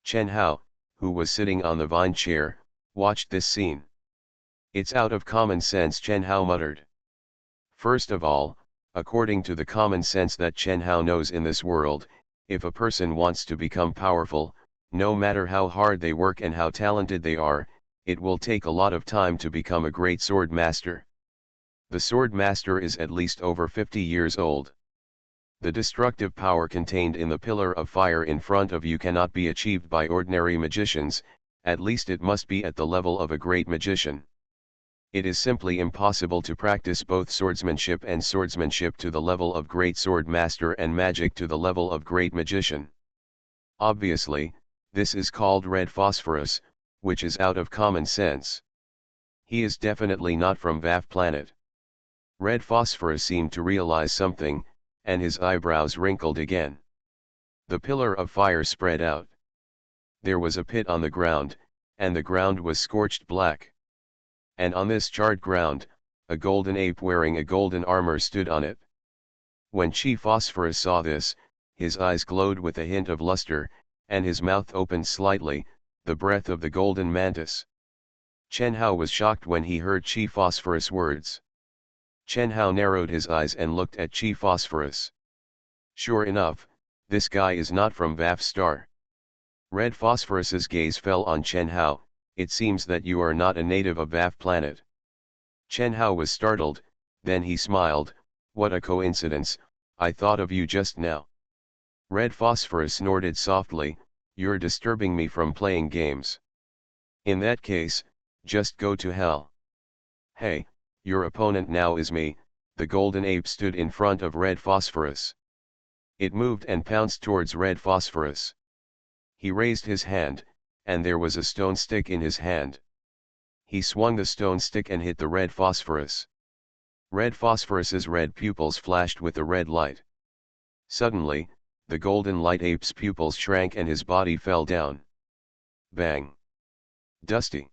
Chen Hao, who was sitting on the vine chair, watched this scene. "It's out of common sense," Chen Hao muttered. First of all, according to the common sense that Chen Hao knows in this world, if a person wants to become powerful, no matter how hard they work and how talented they are, it will take a lot of time to become a great sword master. The sword master is at least over 50 years old. The destructive power contained in the pillar of fire in front of you cannot be achieved by ordinary magicians, at least it must be at the level of a great magician. It is simply impossible to practice both swordsmanship and swordsmanship to the level of great sword master and magic to the level of great magician. Obviously, this is called red phosphorus, which is out of common sense. He is definitely not from VAF planet. Red phosphorus seemed to realize something, and his eyebrows wrinkled again. The pillar of fire spread out. There was a pit on the ground, and the ground was scorched black. And on this charred ground, a golden ape wearing a golden armor stood on it. When Chi Phosphorus saw this, his eyes glowed with a hint of luster, and his mouth opened slightly, the breath of the golden mantis. Chen Hao was shocked when he heard Chi Phosphorus' words. Chen Hao narrowed his eyes and looked at Chi Phosphorus. Sure enough, this guy is not from VAF star. Red Phosphorus's gaze fell on Chen Hao. "It seems that you are not a native of VAF planet." Chen Hao was startled, then he smiled. "What a coincidence, I thought of you just now." Red Phosphorus snorted softly, "You're disturbing me from playing games. In that case, just go to hell." "Hey, your opponent now is me." The golden ape stood in front of Red Phosphorus. It moved and pounced towards Red Phosphorus. He raised his hand, and there was a stone stick in his hand. He swung the stone stick and hit the Red Phosphorus. Red Phosphorus's red pupils flashed with a red light. Suddenly, the golden light ape's pupils shrank and his body fell down. Bang! Dusty!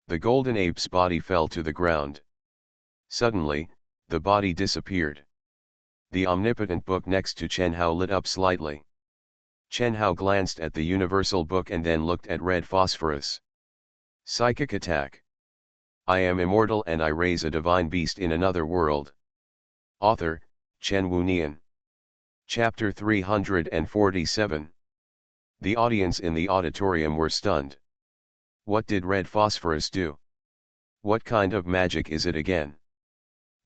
The golden ape's body fell to the ground. Suddenly, the body disappeared. The omnipotent book next to Chen Hao lit up slightly. Chen Hao glanced at the universal book and then looked at Red Phosphorus. Psychic attack. I am immortal and I raise a divine beast in another world. Author, Chen Wunian. Chapter 347. The audience in the auditorium were stunned. What did Red Phosphorus do? What kind of magic is it again?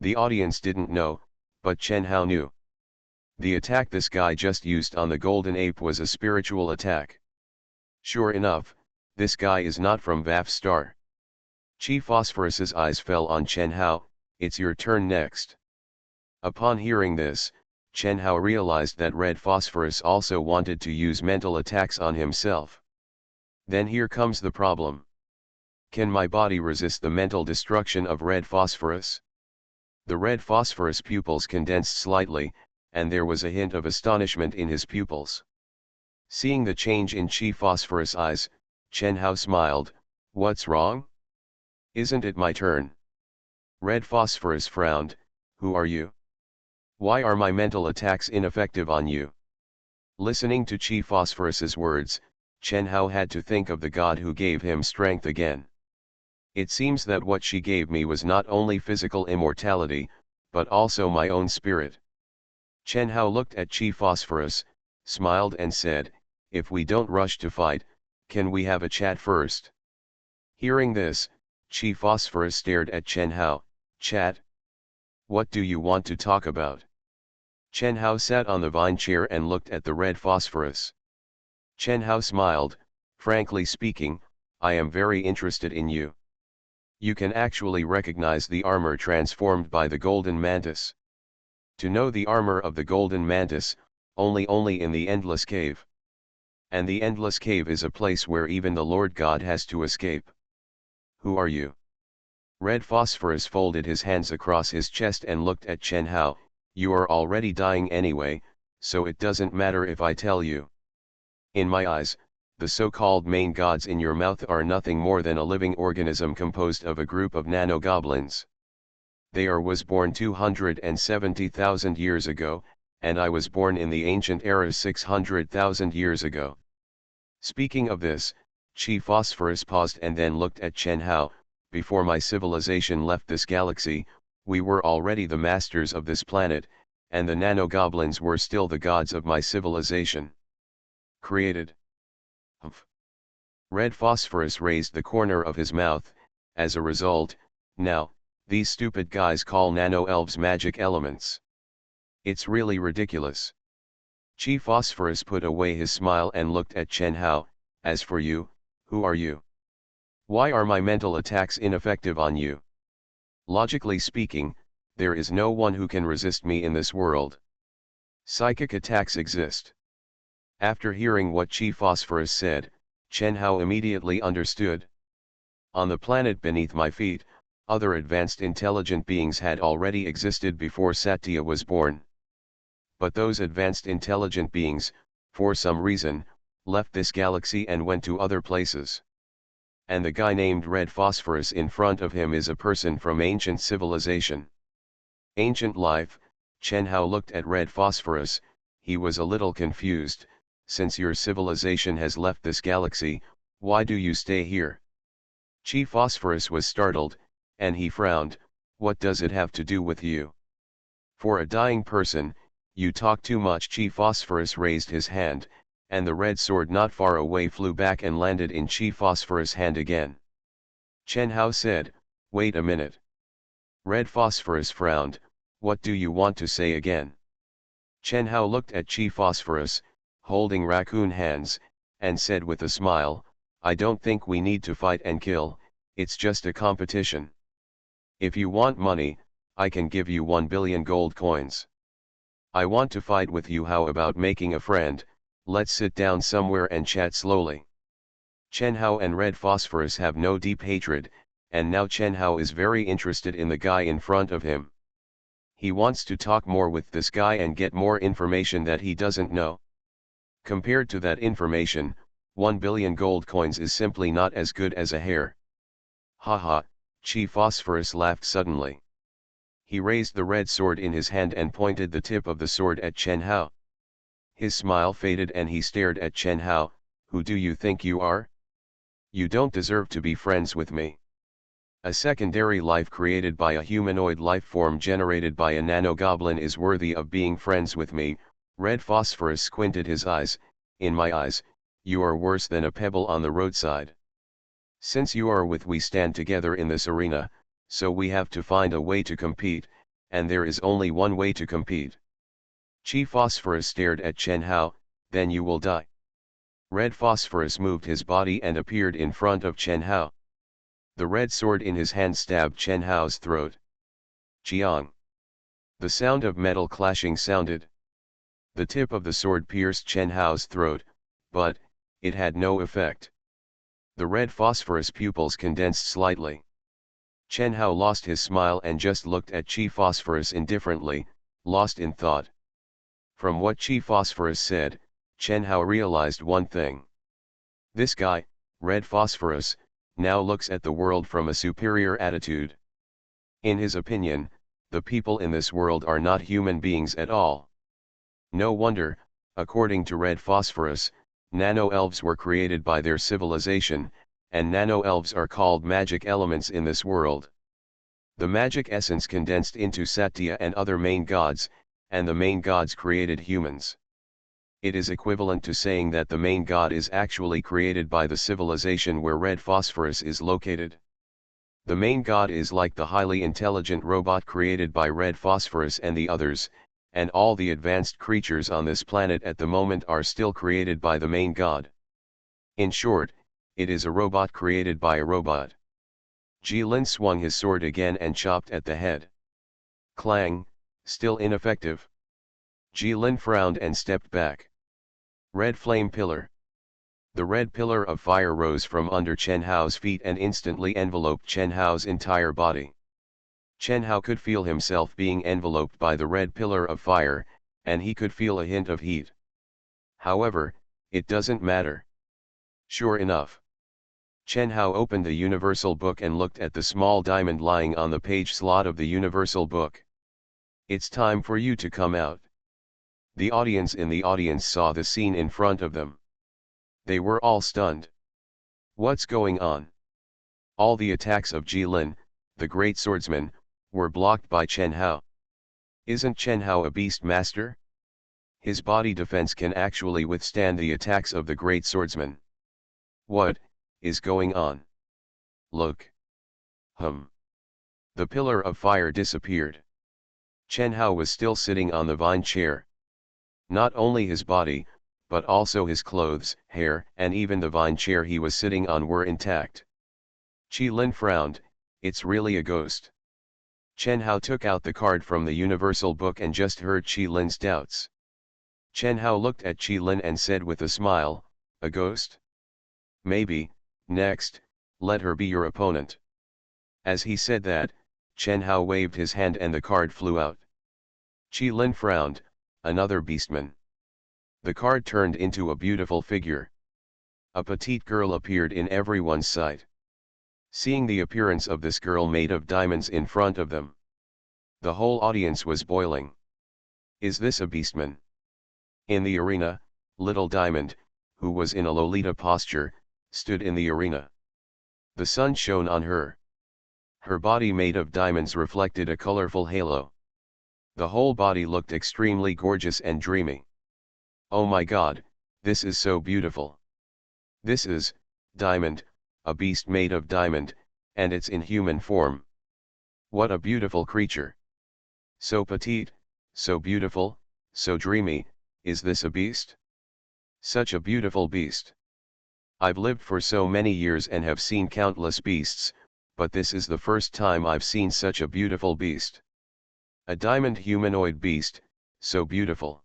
The audience didn't know, but Chen Hao knew. The attack this guy just used on the golden ape was a spiritual attack. Sure enough, this guy is not from VAF star. Chi Phosphorus's eyes fell on Chen Hao. "It's your turn next." Upon hearing this, Chen Hao realized that Red Phosphorus also wanted to use mental attacks on himself. Then here comes the problem. Can my body resist the mental destruction of Red Phosphorus? The Red Phosphorus pupils condensed slightly, and there was a hint of astonishment in his pupils. Seeing the change in Chi Phosphorus' eyes, Chen Hao smiled. "What's wrong? Isn't it my turn?" Red Phosphorus frowned. "Who are you? Why are my mental attacks ineffective on you?" Listening to Chi Phosphorus's words, Chen Hao had to think of the god who gave him strength again. It seems that what she gave me was not only physical immortality, but also my own spirit. Chen Hao looked at Chi Phosphorus, smiled and said, "If we don't rush to fight, can we have a chat first?" Hearing this, Chi Phosphorus stared at Chen Hao. "Chat? What do you want to talk about?" Chen Hao sat on the vine chair and looked at the Red Phosphorus. Chen Hao smiled. "Frankly speaking, I am very interested in you. You can actually recognize the armor transformed by the golden mantis. To know the armor of the golden mantis, only in the Endless Cave. And the Endless Cave is a place where even the Lord God has to escape. Who are you?" Red Phosphorus folded his hands across his chest and looked at Chen Hao. "You are already dying anyway, so it doesn't matter if I tell you. In my eyes, the so-called main gods in your mouth are nothing more than a living organism composed of a group of nano-goblins. They was born 270,000 years ago, and I was born in the ancient era 600,000 years ago. Speaking of this, Chi Phosphorus paused and then looked at Chen Hao. Before my civilization left this galaxy, we were already the masters of this planet, and the nano-goblins were still the gods of my civilization. Created. Humph. Red Phosphorus raised the corner of his mouth. As a result, now, these stupid guys call nano-elves magic elements. It's really ridiculous. Chi Phosphorus put away his smile and looked at Chen Hao. As for you, who are you? Why are my mental attacks ineffective on you? Logically speaking, there is no one who can resist me in this world. Psychic attacks exist. After hearing what Chi Phosphorus said, Chen Hao immediately understood. On the planet beneath my feet, other advanced intelligent beings had already existed before Satya was born. But those advanced intelligent beings, for some reason, left this galaxy and went to other places. And the guy named Red Phosphorus in front of him is a person from ancient civilization. Ancient life. Chen Hao looked at Red Phosphorus. He was a little confused. Since your civilization has left this galaxy, why do you stay here? Chi Phosphorus was startled, and he frowned. What does it have to do with you? For a dying person, you talk too much. Chi Phosphorus raised his hand, and the red sword not far away flew back and landed in Chi Phosphorus' hand again. Chen Hao said, "Wait a minute." Red Phosphorus frowned. "What do you want to say again?" Chen Hao looked at Chi Phosphorus, holding raccoon hands, and said with a smile, "I don't think we need to fight and kill, it's just a competition. If you want money, I can give you 1 billion gold coins. I want to fight with you. How about making a friend? Let's sit down somewhere and chat slowly." Chen Hao and Red Phosphorus have no deep hatred, and now Chen Hao is very interested in the guy in front of him. He wants to talk more with this guy and get more information that he doesn't know. Compared to that information, 1 billion gold coins is simply not as good as a hair. Haha, Chi Phosphorus laughed suddenly. He raised the red sword in his hand and pointed the tip of the sword at Chen Hao. His smile faded and he stared at Chen Hao. "Who do you think you are? You don't deserve to be friends with me. A secondary life created by a humanoid life form generated by a nano-goblin is worthy of being friends with me." Red Phosphorus squinted his eyes. "In my eyes, you are worse than a pebble on the roadside. Since you are with we stand together in this arena, so we have to find a way to compete, and there is only one way to compete." Chi Phosphorus stared at Chen Hao. "Then you will die." Red Phosphorus moved his body and appeared in front of Chen Hao. The red sword in his hand stabbed Chen Hao's throat. Chiang! The sound of metal clashing sounded. The tip of the sword pierced Chen Hao's throat, but it had no effect. The red phosphorus pupils condensed slightly. Chen Hao lost his smile and just looked at Chi Phosphorus indifferently, lost in thought. From what Chi Phosphorus said, Chen Hao realized one thing. This guy, Red Phosphorus, now looks at the world from a superior attitude. In his opinion, the people in this world are not human beings at all. No wonder, according to Red Phosphorus, nano-elves were created by their civilization, and nano-elves are called magic elements in this world. The magic essence condensed into Satya and other main gods, and the main gods created humans. It is equivalent to saying that the main god is actually created by the civilization where Red Phosphorus is located. The main god is like the highly intelligent robot created by Red Phosphorus and the others, and all the advanced creatures on this planet at the moment are still created by the main god. In short, it is a robot created by a robot. Jilin swung his sword again and chopped at the head. Clang, still ineffective. Jilin frowned and stepped back. Red flame pillar. The red pillar of fire rose from under Chen Hao's feet and instantly enveloped Chen Hao's entire body. Chen Hao could feel himself being enveloped by the red pillar of fire, and he could feel a hint of heat. However, it doesn't matter. Sure enough. Chen Hao opened the Universal Book and looked at the small diamond lying on the page slot of the Universal Book. "It's time for you to come out." The audience in the audience saw the scene in front of them. They were all stunned. What's going on? All the attacks of Jilin, the great swordsman, were blocked by Chen Hao. Isn't Chen Hao a beast master? His body defense can actually withstand the attacks of the great swordsman. What is going on? Look. The pillar of fire disappeared. Chen Hao was still sitting on the vine chair. Not only his body, but also his clothes, hair, and even the vine chair he was sitting on were intact. Qi Lin frowned. It's really a ghost. Chen Hao took out the card from the Universal Book and just heard Qi Lin's doubts. Chen Hao looked at Qi Lin and said with a smile, a ghost? Maybe, next, let her be your opponent. As he said that, Chen Hao waved his hand and the card flew out. Qi Lin frowned, another beastman. The card turned into a beautiful figure. A petite girl appeared in everyone's sight. Seeing the appearance of this girl made of diamonds in front of them, the whole audience was boiling. Is this a beastman? In the arena, Little Diamond, who was in a Lolita posture, stood in the arena. The sun shone on her. Her body made of diamonds reflected a colorful halo. The whole body looked extremely gorgeous and dreamy. Oh my God, this is so beautiful. This is, Diamond, a beast made of diamond, and it's in human form. What a beautiful creature. So petite, so beautiful, so dreamy, is this a beast? Such a beautiful beast. I've lived for so many years and have seen countless beasts, but this is the first time I've seen such a beautiful beast. A diamond humanoid beast, so beautiful.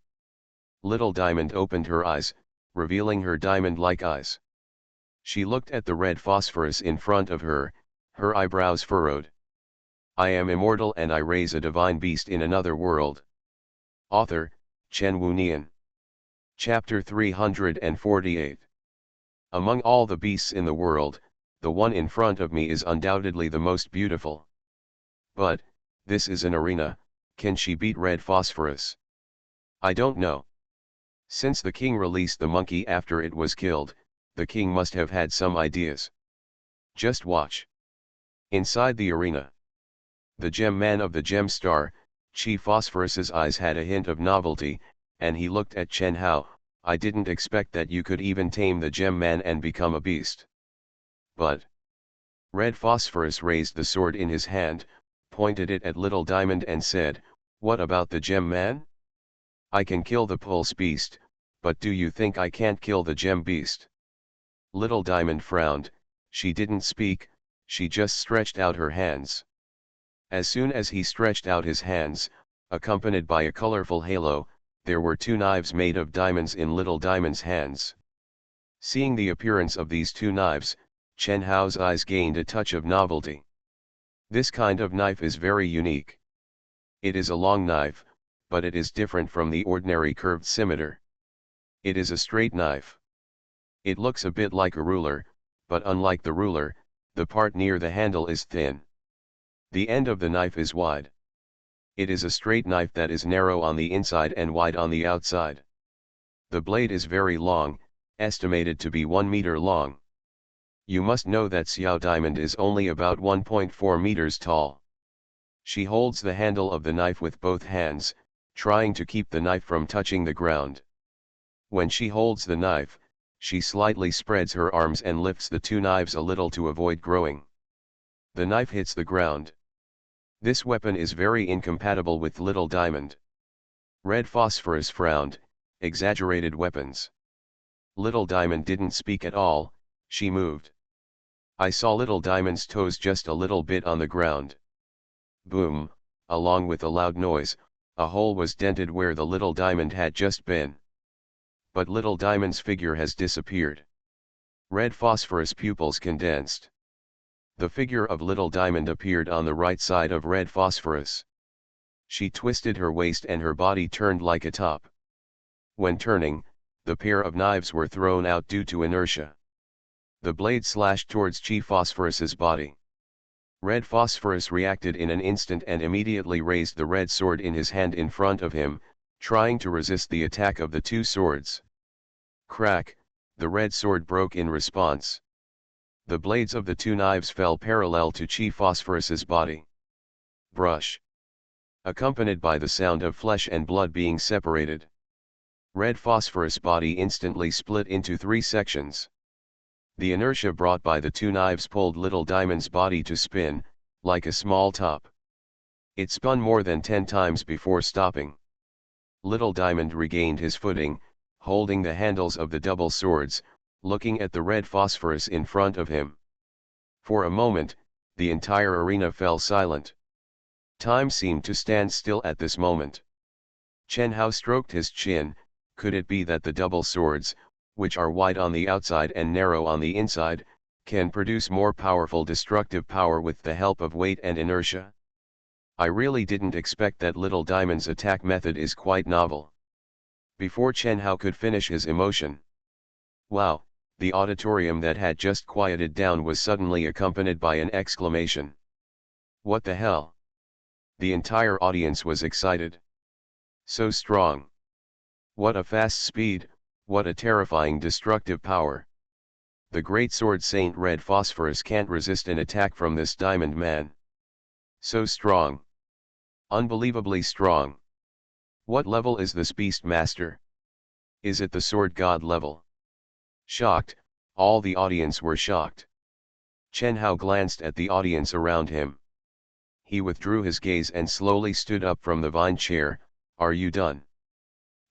Little Diamond opened her eyes, revealing her diamond-like eyes. She looked at the red phosphorus in front of her, her eyebrows furrowed. I am immortal and I raise a divine beast in another world. Author, Chen Wunian. Chapter 348. Among all the beasts in the world, the one in front of me is undoubtedly the most beautiful. But, this is an arena, can she beat red phosphorus? I don't know. Since the king released the monkey after it was killed, the king must have had some ideas. Just watch. Inside the arena, the gem man of the gem star, Chi Phosphorus's eyes had a hint of novelty, and he looked at Chen Hao. I didn't expect that you could even tame the gem man and become a beast. But Red Phosphorus raised the sword in his hand, pointed it at Little Diamond and said, what about the gem man? I can kill the pulse beast, but do you think I can't kill the gem beast? Little Diamond frowned. She didn't speak, she just stretched out her hands. As soon as he stretched out his hands, accompanied by a colorful halo, there were two knives made of diamonds in Little Diamond's hands. Seeing the appearance of these two knives, Chen Hao's eyes gained a touch of novelty. This kind of knife is very unique. It is a long knife, but it is different from the ordinary curved scimitar. It is a straight knife. It looks a bit like a ruler, but unlike the ruler, the part near the handle is thin. The end of the knife is wide. It is a straight knife that is narrow on the inside and wide on the outside. The blade is very long, estimated to be 1 meter long. You must know that Xiao Diamond is only about 1.4 meters tall. She holds the handle of the knife with both hands, trying to keep the knife from touching the ground. When she holds the knife, she slightly spreads her arms and lifts the two knives a little to avoid growing. The knife hits the ground. This weapon is very incompatible with Little Diamond. Red Phosphorus frowned. Exaggerated weapons. Little Diamond didn't speak at all, she moved. I saw Little Diamond's toes just a little bit on the ground. Boom, along with a loud noise, a hole was dented where the Little Diamond had just been. But Little Diamond's figure has disappeared. Red Phosphorus pupils condensed. The figure of Little Diamond appeared on the right side of Red Phosphorus. She twisted her waist and her body turned like a top. When turning, the pair of knives were thrown out due to inertia. The blade slashed towards Chi Phosphorus's body. Red Phosphorus reacted in an instant and immediately raised the red sword in his hand in front of him, trying to resist the attack of the two swords. Crack, The red sword broke in response. The blades of the two knives fell parallel to Chi Phosphorus's body. Brush. Accompanied by the sound of flesh and blood being separated. Red Phosphorus body instantly split into 3 sections. The inertia brought by the two knives pulled Little Diamond's body to spin, like a small top. It spun more than 10 times before stopping. Little Diamond regained his footing, holding the handles of the double swords, looking at the red phosphorus in front of him. For a moment, the entire arena fell silent. Time seemed to stand still at this moment. Chen Hao stroked his chin. Could it be that the double swords, which are wide on the outside and narrow on the inside, can produce more powerful destructive power with the help of weight and inertia? I really didn't expect that Little Diamond's attack method is quite novel. Before Chen Hao could finish his emotion. Wow, the auditorium that had just quieted down was suddenly accompanied by an exclamation. What the hell? The entire audience was excited. So strong. What a fast speed, what a terrifying destructive power. The great sword Saint Red Phosphorus can't resist an attack from this diamond man. So strong. Unbelievably strong. What level is this beast master? Is it the sword god level? Shocked, all the audience were shocked. Chen Hao glanced at the audience around him. He withdrew his gaze and slowly stood up from the vine chair. Are you done?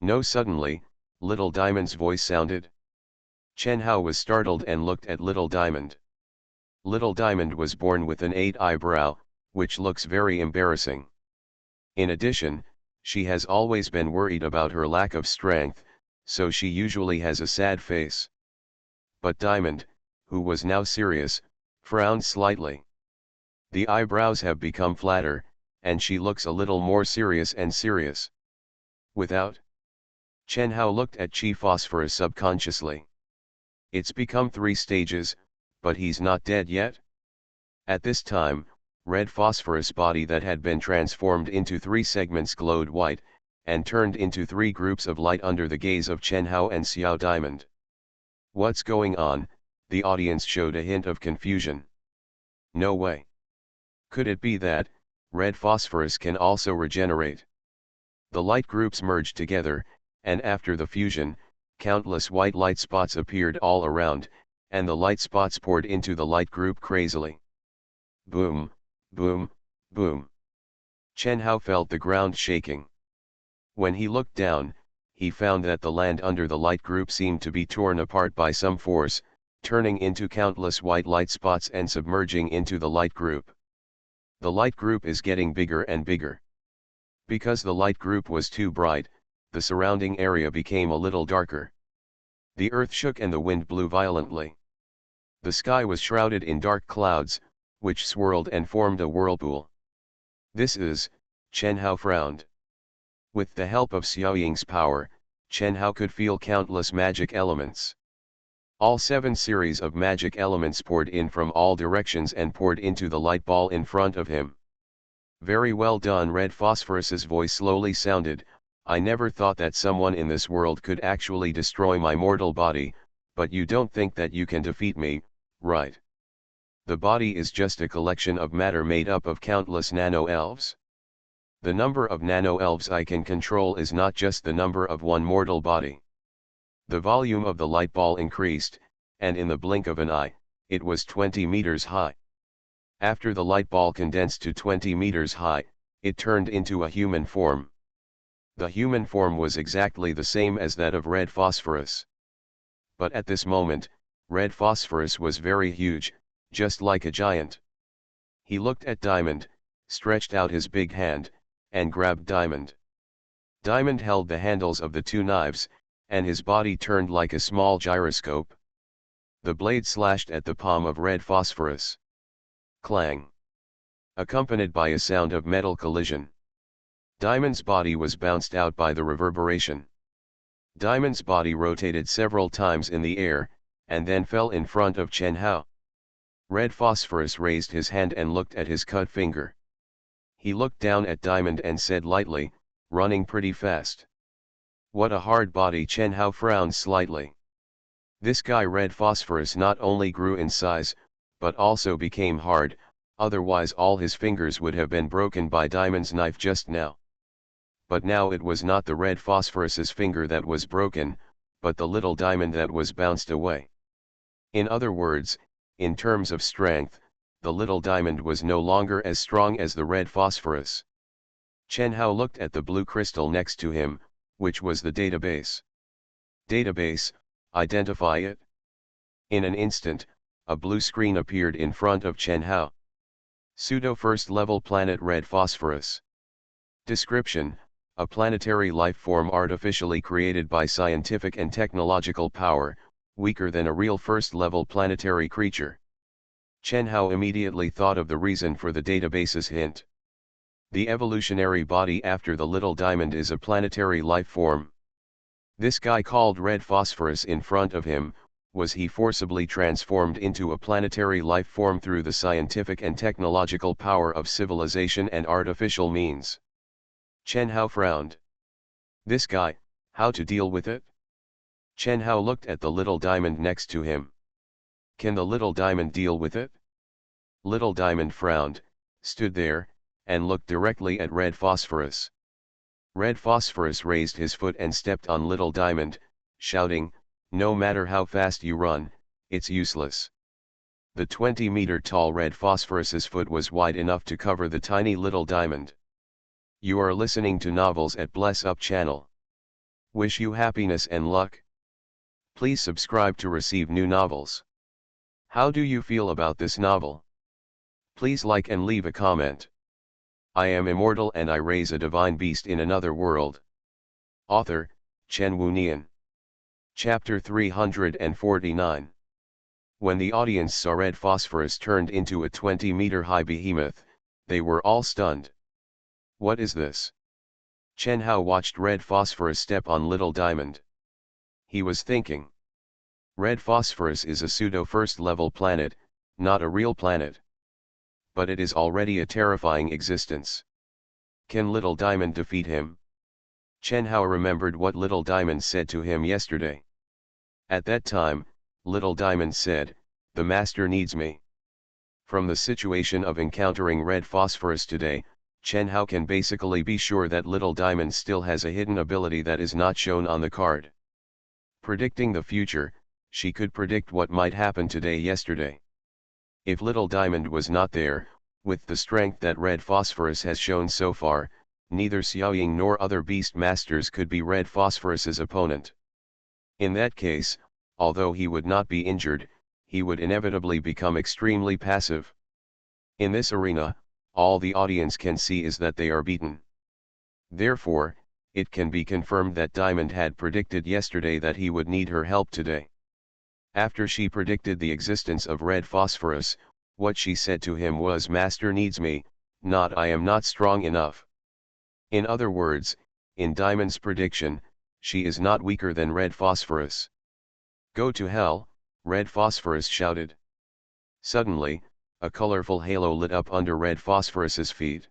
No, suddenly, Little Diamond's voice sounded. Chen Hao was startled and looked at Little Diamond. Little Diamond was born with an 8 eyebrow, which looks very embarrassing. In addition, she has always been worried about her lack of strength, so she usually has a sad face. But Diamond, who was now serious, frowned slightly. The eyebrows have become flatter, and she looks a little more serious and serious. Without? Chen Hao looked at Chi Phosphorus subconsciously. It's become 3 stages, but he's not dead yet? At this time, Red Phosphorus body that had been transformed into 3 segments glowed white, and turned into 3 groups of light under the gaze of Chen Hao and Xiao Diamond. What's going on? The audience showed a hint of confusion. No way. Could it be that Red Phosphorus can also regenerate? The light groups merged together, and after the fusion, countless white light spots appeared all around, and the light spots poured into the light group crazily. Boom, boom, boom. Chen Hao felt the ground shaking. When he looked down, he found that the land under the light group seemed to be torn apart by some force, turning into countless white light spots and submerging into the light group. The light group is getting bigger and bigger. Because the light group was too bright, the surrounding area became a little darker. The earth shook and the wind blew violently. The sky was shrouded in dark clouds, which swirled and formed a whirlpool. This is, Chen Hao frowned. With the help of Xiaoying's power, Chen Hao could feel countless magic elements. All 7 series of magic elements poured in from all directions and poured into the light ball in front of him. Very well done. Red Phosphorus's voice slowly sounded. I never thought that someone in this world could actually destroy my mortal body, but you don't think that you can defeat me, right? The body is just a collection of matter made up of countless nano-elves. The number of nano-elves I can control is not just the number of one mortal body. The volume of the light ball increased, and in the blink of an eye, it was 20 meters high. After the light ball condensed to 20 meters high, it turned into a human form. The human form was exactly the same as that of Red Phosphorus. But at this moment, Red Phosphorus was very huge, just like a giant. He looked at Diamond, stretched out his big hand, and grabbed Diamond. Diamond held the handles of the 2 knives, and his body turned like a small gyroscope. The blade slashed at the palm of Red Phosphorus. Clang. Accompanied by a sound of metal collision. Diamond's body was bounced out by the reverberation. Diamond's body rotated several times in the air, and then fell in front of Chen Hao. Red Phosphorus raised his hand and looked at his cut finger. He looked down at Diamond and said lightly, running pretty fast. What a hard body. Chen Hao frowned slightly. This guy red phosphorus not only grew in size, but also became hard, otherwise all his fingers would have been broken by Diamond's knife just now. But now it was not the red phosphorus's finger that was broken, but the little diamond that was bounced away. In other words, in terms of strength, the little diamond was no longer as strong as the red phosphorus. Chen Hao looked at the blue crystal next to him, which was the database. Database, identify it. In an instant, a blue screen appeared in front of Chen Hao. Pseudo first level planet red phosphorus. Description: a planetary life form artificially created by scientific and technological power, weaker than a real first-level planetary creature. Chen Hao immediately thought of the reason for the database's hint. The evolutionary body after the little diamond is a planetary life form. This guy called red phosphorus in front of him, was he forcibly transformed into a planetary life form through the scientific and technological power of civilization and artificial means? Chen Hao frowned. This guy, how to deal with it? Chen Hao looked at the little diamond next to him. Can the little diamond deal with it? Little diamond frowned, stood there, and looked directly at red phosphorus. Red phosphorus raised his foot and stepped on little diamond, shouting, "No matter how fast you run, it's useless." The 20-meter-tall red phosphorus's foot was wide enough to cover the tiny little diamond. You are listening to Novels at Bless Up channel. Wish you happiness and luck. Please subscribe to receive new novels. How do you feel about this novel? Please like and leave a comment. I am immortal and I raise a divine beast in another world. Author, Chen Wunian. Chapter 349. When the audience saw red phosphorus turned into a 20-meter-high behemoth, they were all stunned. What is this? Chen Hao watched red phosphorus step on little diamond. He was thinking. Red phosphorus is a pseudo first-level planet, not a real planet. But it is already a terrifying existence. Can little diamond defeat him? Chen Hao remembered what little diamond said to him yesterday. At that time, little diamond said, "The master needs me." From the situation of encountering red phosphorus today, Chen Hao can basically be sure that little diamond still has a hidden ability that is not shown on the card. Predicting the future, she could predict what might happen today yesterday. If little diamond was not there, with the strength that red phosphorus has shown so far, neither Xiaoying nor other beast masters could be red phosphorus's opponent. In that case, although he would not be injured, he would inevitably become extremely passive. In this arena, all the audience can see is that they are beaten. Therefore, it can be confirmed that Diamond had predicted yesterday that he would need her help today. After she predicted the existence of red phosphorus, what she said to him was, "Master needs me, not I am not strong enough." In other words, in Diamond's prediction, she is not weaker than red phosphorus. "Go to hell," red phosphorus shouted. Suddenly, a colorful halo lit up under red phosphorus's feet.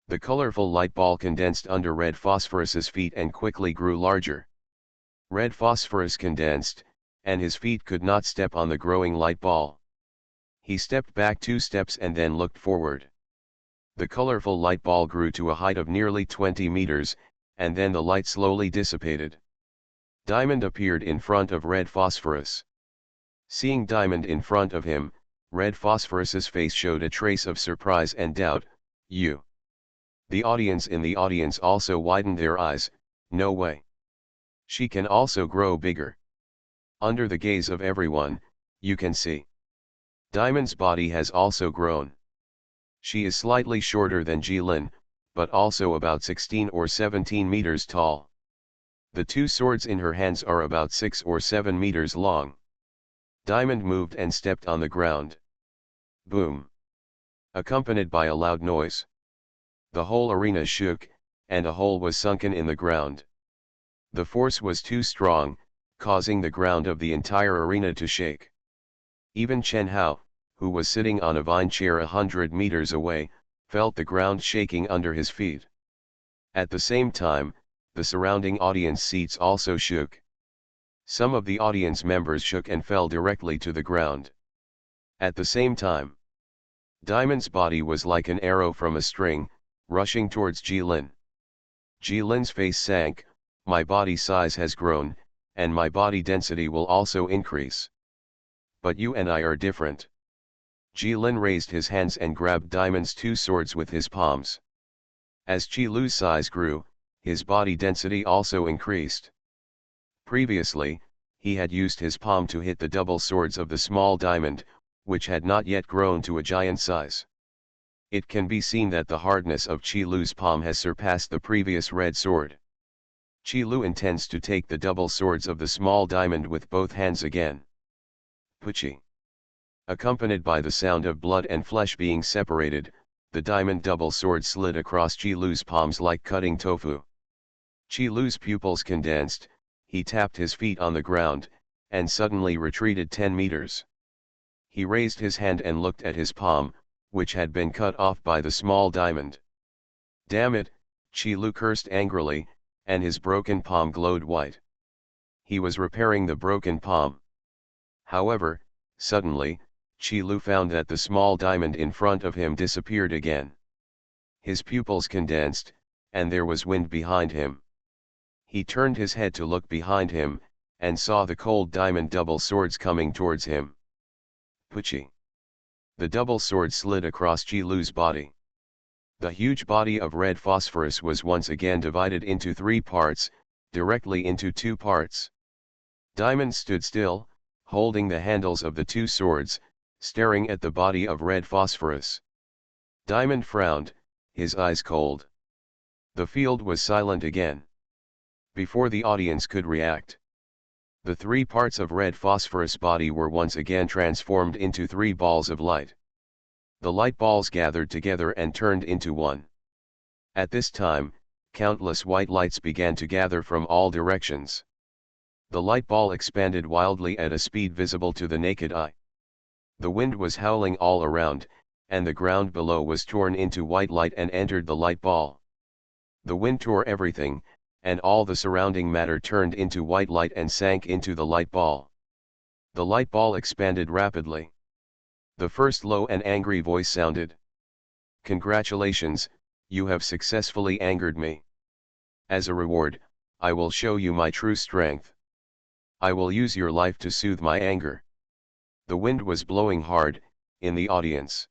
The colorful light ball condensed under red phosphorus's feet and quickly grew larger. Red phosphorus condensed, and his feet could not step on the growing light ball. He stepped back 2 steps and then looked forward. The colorful light ball grew to a height of nearly 20 meters, and then the light slowly dissipated. Diamond appeared in front of red phosphorus. Seeing Diamond in front of him, red phosphorus's face showed a trace of surprise and doubt. "You?" The audience in the audience also widened their eyes. "No way. She can also grow bigger." Under the gaze of everyone, you can see Diamond's body has also grown. She is slightly shorter than Jilin, but also about 16 or 17 meters tall. The 2 swords in her hands are about 6 or 7 meters long. Diamond moved and stepped on the ground. Boom! Accompanied by a loud noise. The whole arena shook, and a hole was sunken in the ground. The force was too strong, causing the ground of the entire arena to shake. Even Chen Hao, who was sitting on a vine chair 100 meters away, felt the ground shaking under his feet. At the same time, the surrounding audience seats also shook. Some of the audience members shook and fell directly to the ground. At the same time, Diamond's body was like an arrow from a string, rushing towards Jilin. Jilin's face sank. My body size has grown, and my body density will also increase. But you and I are different. Jilin raised his hands and grabbed Diamond's two swords with his palms. As Qilu's size grew, his body density also increased. Previously, he had used his palm to hit the double swords of the small diamond, which had not yet grown to a giant size. It can be seen that the hardness of Qilu's palm has surpassed the previous red sword. Qilu intends to take the double swords of the small diamond with both hands again. Puchi. Accompanied by the sound of blood and flesh being separated, the diamond double sword slid across Qilu's palms like cutting tofu. Qilu's pupils condensed, he tapped his feet on the ground, and suddenly retreated 10 meters. He raised his hand and looked at his palm, which had been cut off by the small diamond. Damn it, Qilu cursed angrily, and his broken palm glowed white. He was repairing the broken palm. However, suddenly, Qilu found that the small diamond in front of him disappeared again. His pupils condensed, and there was wind behind him. He turned his head to look behind him, and saw the cold diamond double swords coming towards him. Puchi. The double sword slid across Qilu's body. The huge body of red phosphorus was once again divided into 3 parts, directly into 2 parts. Diamond stood still, holding the handles of the 2 swords, staring at the body of red phosphorus. Diamond frowned, his eyes cold. The field was silent again. Before the audience could react, the 3 parts of red phosphorus body were once again transformed into 3 balls of light. The light balls gathered together and turned into one. At this time, countless white lights began to gather from all directions. The light ball expanded wildly at a speed visible to the naked eye. The wind was howling all around, and the ground below was torn into white light and entered the light ball. The wind tore everything, and all the surrounding matter turned into white light and sank into the light ball. The light ball expanded rapidly. The first low and angry voice sounded. Congratulations, you have successfully angered me. As a reward, I will show you my true strength. I will use your life to soothe my anger. The wind was blowing hard, in the audience.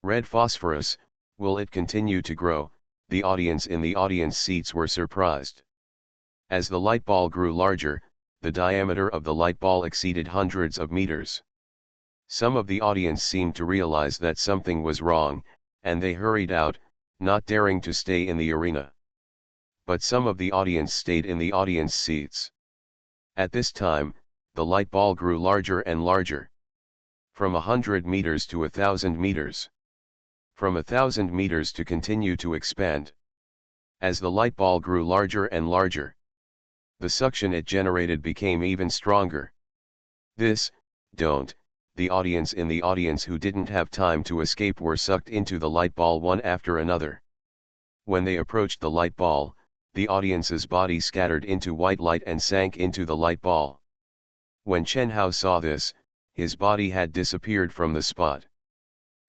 Red phosphorus, will it continue to grow? The audience in the audience seats were surprised. As the light ball grew larger, the diameter of the light ball exceeded hundreds of meters. Some of the audience seemed to realize that something was wrong, and they hurried out, not daring to stay in the arena. But some of the audience stayed in the audience seats. At this time, the light ball grew larger and larger. From 100 meters to 1,000 meters. From 1,000 meters to continue to expand. As the light ball grew larger and larger, the suction it generated became even stronger. The audience in the audience who didn't have time to escape were sucked into the light ball one after another. When they approached the light ball, the audience's body scattered into white light and sank into the light ball. When Chen Hao saw this, his body had disappeared from the spot.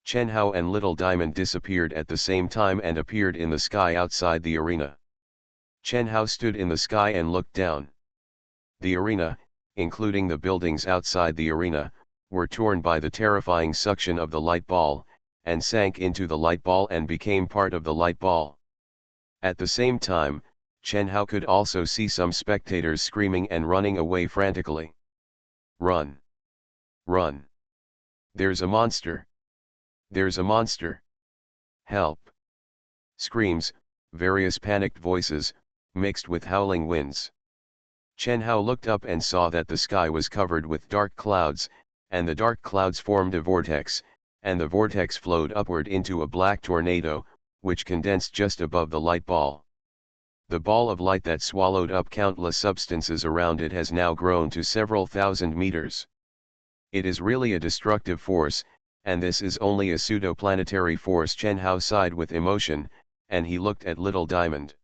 Chen Hao and Little Diamond disappeared at the same time and appeared in the sky outside the arena. Chen Hao stood in the sky and looked down. The arena, including the buildings outside the arena, were torn by the terrifying suction of the light ball, and sank into the light ball and became part of the light ball. At the same time, Chen Hao could also see some spectators screaming and running away frantically. Run! Run! There's a monster! There's a monster! Help! Screams, various panicked voices, mixed with howling winds. Chen Hao looked up and saw that the sky was covered with dark clouds, and the dark clouds formed a vortex, and the vortex flowed upward into a black tornado, which condensed just above the light ball. The ball of light that swallowed up countless substances around it has now grown to several thousand meters. It is really a destructive force, and this is only a pseudo-planetary force. Chen Hao sighed with emotion, and he looked at Little Diamond.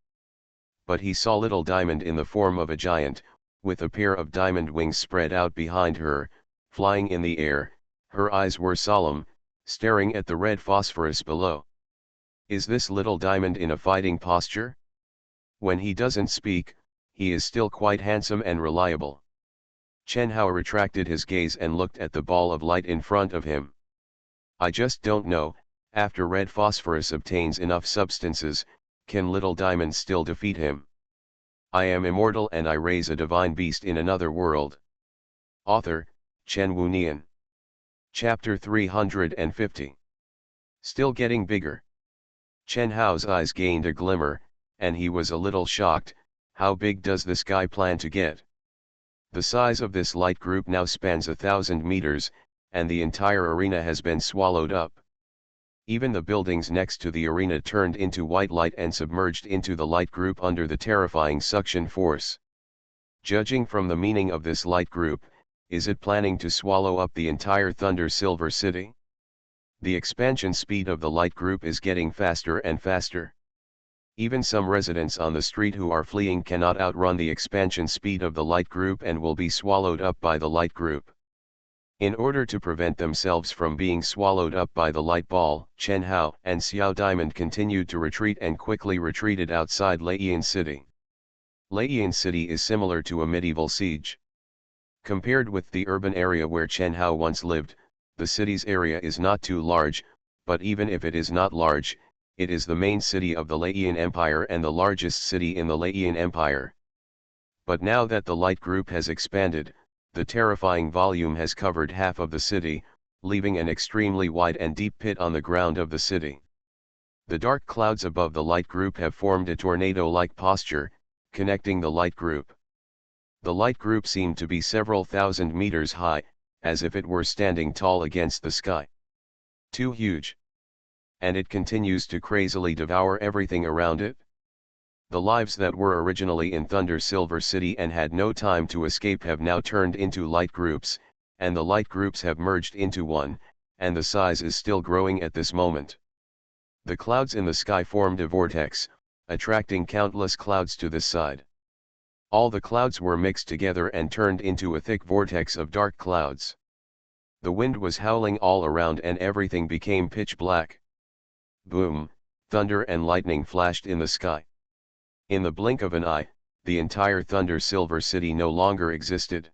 But he saw Little Diamond in the form of a giant, with a pair of diamond wings spread out behind her, flying in the air. Her eyes were solemn, staring at the red phosphorus below. Is this little diamond in a fighting posture? When he doesn't speak, he is still quite handsome and reliable. Chen Hao retracted his gaze and looked at the ball of light in front of him. I just don't know, after red phosphorus obtains enough substances, can little diamond still defeat him? I am immortal and I raise a divine beast in another world. Author, Chen Wunian. Chapter 350. Still getting bigger. Chen Hao's eyes gained a glimmer, and he was a little shocked. How big does this guy plan to get? The size of this light group now spans 1,000 meters, and the entire arena has been swallowed up. Even the buildings next to the arena turned into white light and submerged into the light group under the terrifying suction force. Judging from the meaning of this light group, is it planning to swallow up the entire Thunder Silver City? The expansion speed of the light group is getting faster and faster. Even some residents on the street who are fleeing cannot outrun the expansion speed of the light group and will be swallowed up by the light group. In order to prevent themselves from being swallowed up by the light ball, Chen Hao and Xiao Diamond continued to retreat and quickly retreated outside Laiyan City. Laiyan City is similar to a medieval siege. Compared with the urban area where Chen Hao once lived, the city's area is not too large, but even if it is not large, it is the main city of the Laiyan Empire and the largest city in the Laiyan Empire. But now that the light group has expanded, the terrifying volume has covered half of the city, leaving an extremely wide and deep pit on the ground of the city. The dark clouds above the light group have formed a tornado-like posture, connecting the light group. The light group seemed to be several thousand meters high, as if it were standing tall against the sky. Too huge. And it continues to crazily devour everything around it. The lives that were originally in Thunder Silver City and had no time to escape have now turned into light groups, and the light groups have merged into one, and the size is still growing at this moment. The clouds in the sky formed a vortex, attracting countless clouds to this side. All the clouds were mixed together and turned into a thick vortex of dark clouds. The wind was howling all around and everything became pitch black. Boom, thunder and lightning flashed in the sky. In the blink of an eye, the entire Thunder Silver City no longer existed.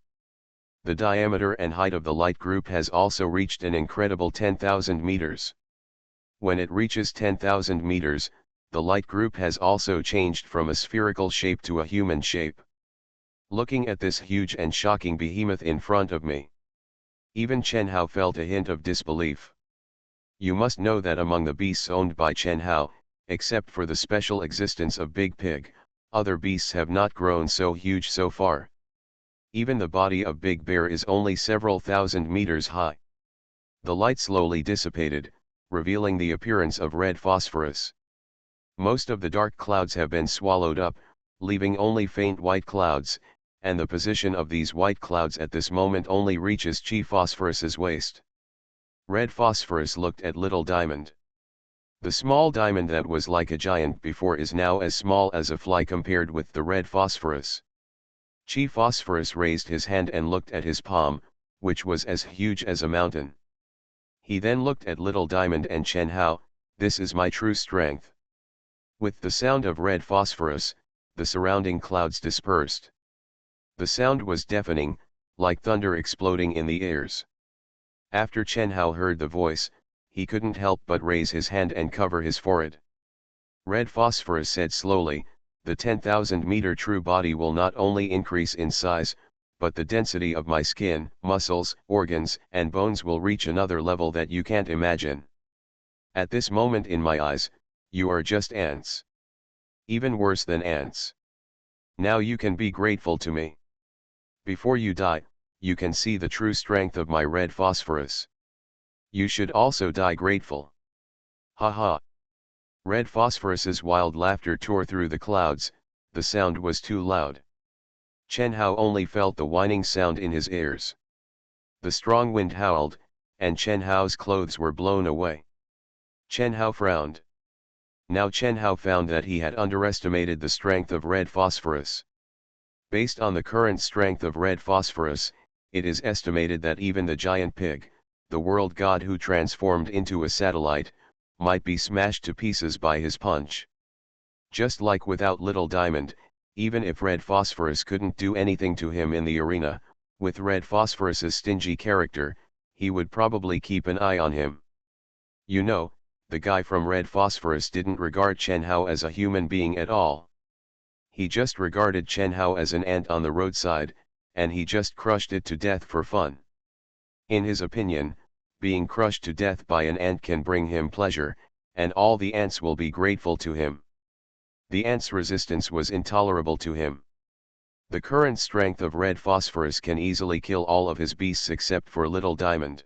The diameter and height of the light group has also reached an incredible 10,000 meters. When it reaches 10,000 meters, the light group has also changed from a spherical shape to a human shape. Looking at this huge and shocking behemoth in front of me, even Chen Hao felt a hint of disbelief. You must know that among the beasts owned by Chen Hao, except for the special existence of Big Pig, other beasts have not grown so huge so far. Even the body of Big Bear is only several thousand meters high. The light slowly dissipated, revealing the appearance of red phosphorus. Most of the dark clouds have been swallowed up, leaving only faint white clouds, and the position of these white clouds at this moment only reaches Chi Phosphorus's waist. Red Phosphorus looked at Little Diamond. The small diamond that was like a giant before is now as small as a fly compared with the red phosphorus. Chi Phosphorus raised his hand and looked at his palm, which was as huge as a mountain. He then looked at Little Diamond and Chen Hao. This is my true strength. With the sound of red phosphorus, the surrounding clouds dispersed. The sound was deafening, like thunder exploding in the ears. After Chen Hao heard the voice, he couldn't help but raise his hand and cover his forehead. Red Phosphorus said slowly, the 10,000-meter true body will not only increase in size, but the density of my skin, muscles, organs, and bones will reach another level that you can't imagine. At this moment in my eyes, you are just ants. Even worse than ants. Now you can be grateful to me. Before you die, you can see the true strength of my red phosphorus. You should also die grateful. Ha ha. Red Phosphorus's wild laughter tore through the clouds. The sound was too loud. Chen Hao only felt the whining sound in his ears. The strong wind howled, and Chen Hao's clothes were blown away. Chen Hao frowned. Now Chen Hao found that he had underestimated the strength of red phosphorus. Based on the current strength of red phosphorus, it is estimated that even the giant pig, the world god who transformed into a satellite, might be smashed to pieces by his punch. Just like without Little Diamond, even if red phosphorus couldn't do anything to him in the arena, with red phosphorus's stingy character, he would probably keep an eye on him. You know, the guy from red phosphorus didn't regard Chen Hao as a human being at all. He just regarded Chen Hao as an ant on the roadside, and he just crushed it to death for fun. In his opinion, being crushed to death by an ant can bring him pleasure, and all the ants will be grateful to him. The ant's resistance was intolerable to him. The current strength of red phosphorus can easily kill all of his beasts except for Little Diamond.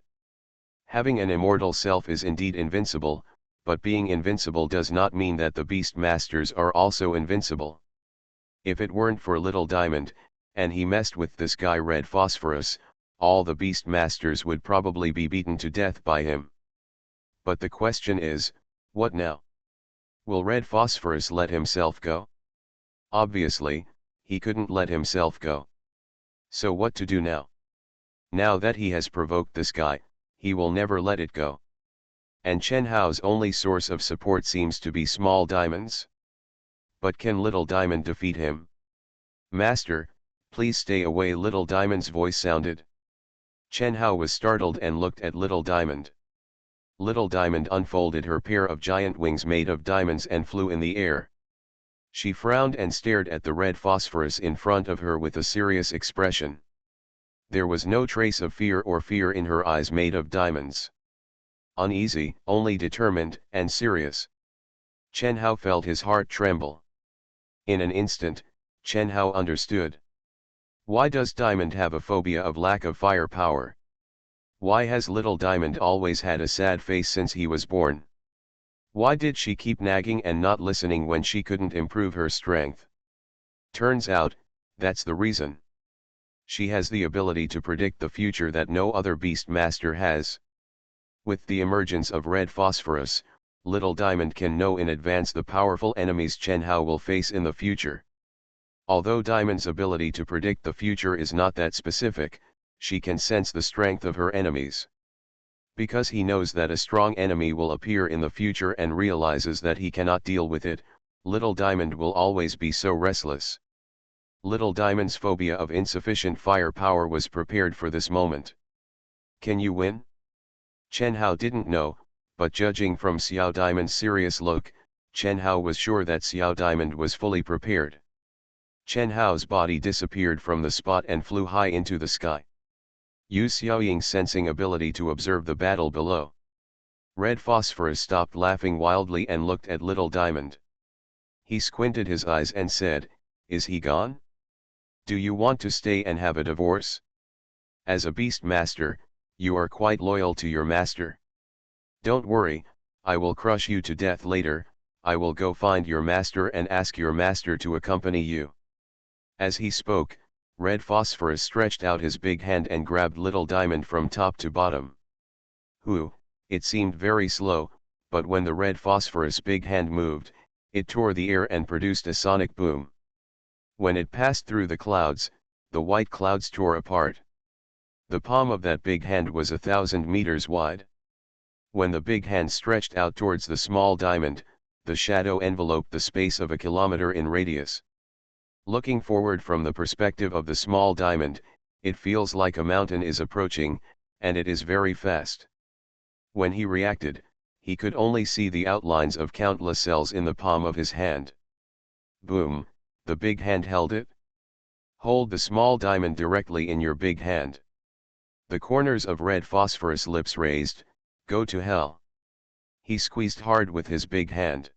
Having an immortal self is indeed invincible, but being invincible does not mean that the beast masters are also invincible. If it weren't for Little Diamond, and he messed with this guy red phosphorus, all the beast masters would probably be beaten to death by him. But the question is, what now? Will red phosphorus let himself go? Obviously, he couldn't let himself go. So what to do now? Now that he has provoked this guy, he will never let it go. And Chen Hao's only source of support seems to be small diamonds. But can Little Diamond defeat him? Master, please stay away, Little Diamond's voice sounded. Chen Hao was startled and looked at Little Diamond. Little Diamond unfolded her pair of giant wings made of diamonds and flew in the air. She frowned and stared at the red phosphorus in front of her with a serious expression. There was no trace of fear in her eyes made of diamonds. Uneasy, only determined and serious. Chen Hao felt his heart tremble. In an instant, Chen Hao understood. Why does Diamond have a phobia of lack of firepower? Why has Little Diamond always had a sad face since he was born? Why did she keep nagging and not listening when she couldn't improve her strength? Turns out, that's the reason. She has the ability to predict the future that no other beast master has. With the emergence of red phosphorus, Little Diamond can know in advance the powerful enemies Chen Hao will face in the future. Although Diamond's ability to predict the future is not that specific, she can sense the strength of her enemies. Because he knows that a strong enemy will appear in the future and realizes that he cannot deal with it, Little Diamond will always be so restless. Little Diamond's phobia of insufficient firepower was prepared for this moment. Can you win? Chen Hao didn't know, but judging from Xiao Diamond's serious look, Chen Hao was sure that Xiao Diamond was fully prepared. Chen Hao's body disappeared from the spot and flew high into the sky. Use Xiaoying's sensing ability to observe the battle below. Red Phosphorus stopped laughing wildly and looked at Little Diamond. He squinted his eyes and said, "Is he gone? Do you want to stay and have a divorce? As a beast master, you are quite loyal to your master. Don't worry, I will crush you to death later. I will go find your master and ask your master to accompany you." As he spoke, Red Phosphorus stretched out his big hand and grabbed Little Diamond from top to bottom. It seemed very slow, but when the Red Phosphorus big hand moved, it tore the air and produced a sonic boom. When it passed through the clouds, the white clouds tore apart. The palm of that big hand was 1,000 meters wide. When the big hand stretched out towards the small diamond, the shadow enveloped the space of a kilometer in radius. Looking forward from the perspective of the small diamond, it feels like a mountain is approaching, and it is very fast. When he reacted, he could only see the outlines of countless cells in the palm of his hand. Boom, the big hand held it. Hold the small diamond directly in your big hand. The corners of Red Phosphorus lips raised, "Go to hell." He squeezed hard with his big hand.